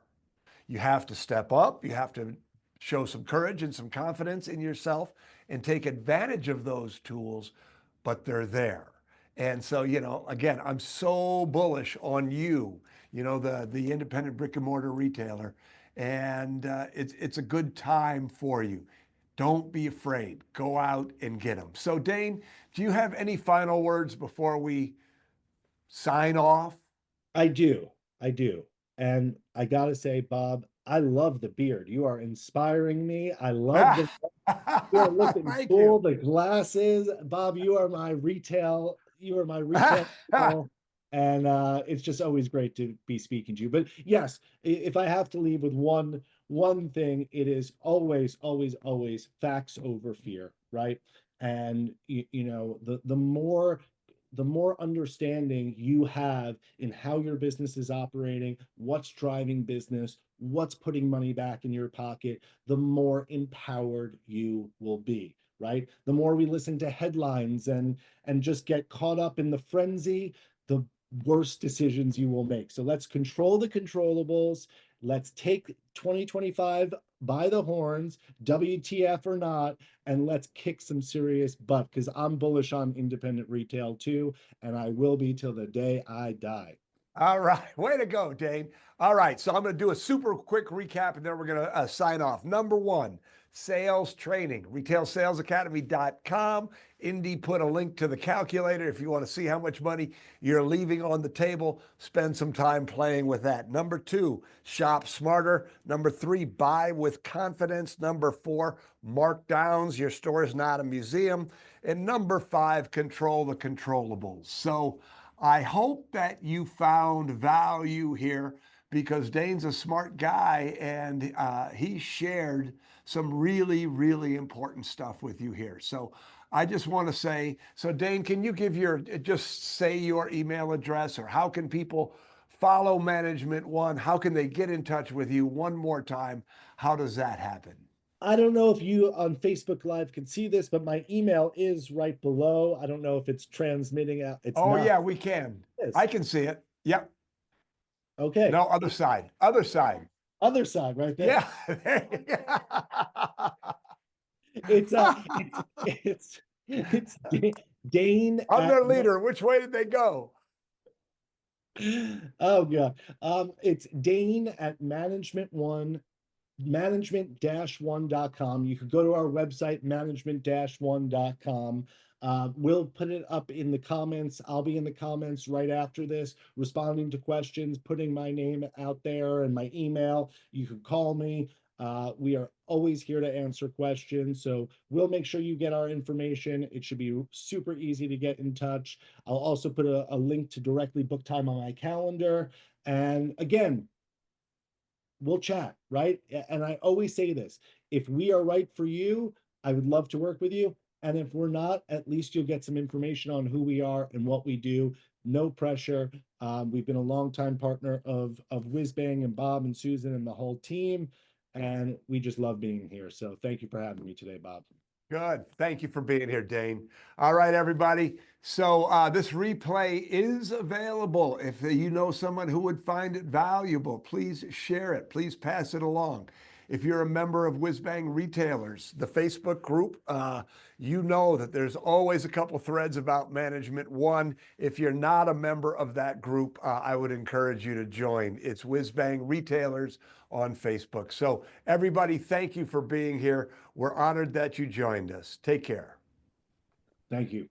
You have to step up. You have to show some courage and some confidence in yourself and take advantage of those tools, but they're there. And so, again, I'm so bullish on you, the independent brick and mortar retailer. And it's a good time for you. Don't be afraid. Go out and get them. So, Dane, do you have any final words before we sign off? I do. I do. And I gotta say, Bob, I love the beard. You are inspiring me. I love the you're looking Thank cool. you. The glasses, Bob. You are my retail idol. And it's just always great to be speaking to you. But yes, if I have to leave with one thing, it is always, always, always facts over fear, right? And the more the more understanding you have in how your business is operating, what's driving business, what's putting money back in your pocket, the more empowered you will be, right? The more we listen to headlines and just get caught up in the frenzy, the worse decisions you will make. So let's control the controllables. Let's take 2025 by the horns, WTF or not, and let's kick some serious butt, because I'm bullish on independent retail too, and I will be till the day I die. All right. Way to go, Dane. All right. So I'm going to do a super quick recap and then we're going to sign off. Number one, sales training, retailsalesacademy.com. Indy put a link to the calculator if you want to see how much money you're leaving on the table. Spend some time playing with that. Number two, shop smarter. Number three, buy with confidence. Number four, markdowns. Your store is not a museum. And number five, control the controllables. So I hope that you found value here because Dane's a smart guy and he shared some really, really important stuff with you here. So I just want to say, so Dane, can you give just say your email address, or how can people follow Management One? How can they get in touch with you one more time? How does that happen? I don't know if you on Facebook Live can see this, but my email is right below. I don't know if it's transmitting out. It's Oh not. yeah, we can. It is. I can see it. Yep. Okay. No, other side. Other side. Other side right there. Yeah. There you go. It's it's Dane I'm at their leader. Which way did they go? oh god. It's Dane at management-1.com. You could go to our website, management-1.com. We'll put it up in the comments. I'll be in the comments right after this, responding to questions, putting my name out there and my email. You can call me. We are always here to answer questions. So we'll make sure you get our information. It should be super easy to get in touch. I'll also put a link to directly book time on my calendar. And again, we'll chat, right? And I always say this, if we are right for you, I would love to work with you. And if we're not, at least you'll get some information on who we are and what we do. No pressure. We've been a longtime partner of Whizbang and Bob and Susan and the whole team. And we just love being here. So thank you for having me today, Bob. Good. Thank you for being here, Dane. All right, everybody. So this replay is available. If you know someone who would find it valuable, please share it. Please pass it along. If you're a member of Whizbang Retailers, the Facebook group, you know that there's always a couple threads about Management One. If you're not a member of that group, I would encourage you to join. It's Whizbang Retailers on Facebook. So everybody, thank you for being here. We're honored that you joined us. Take care. Thank you.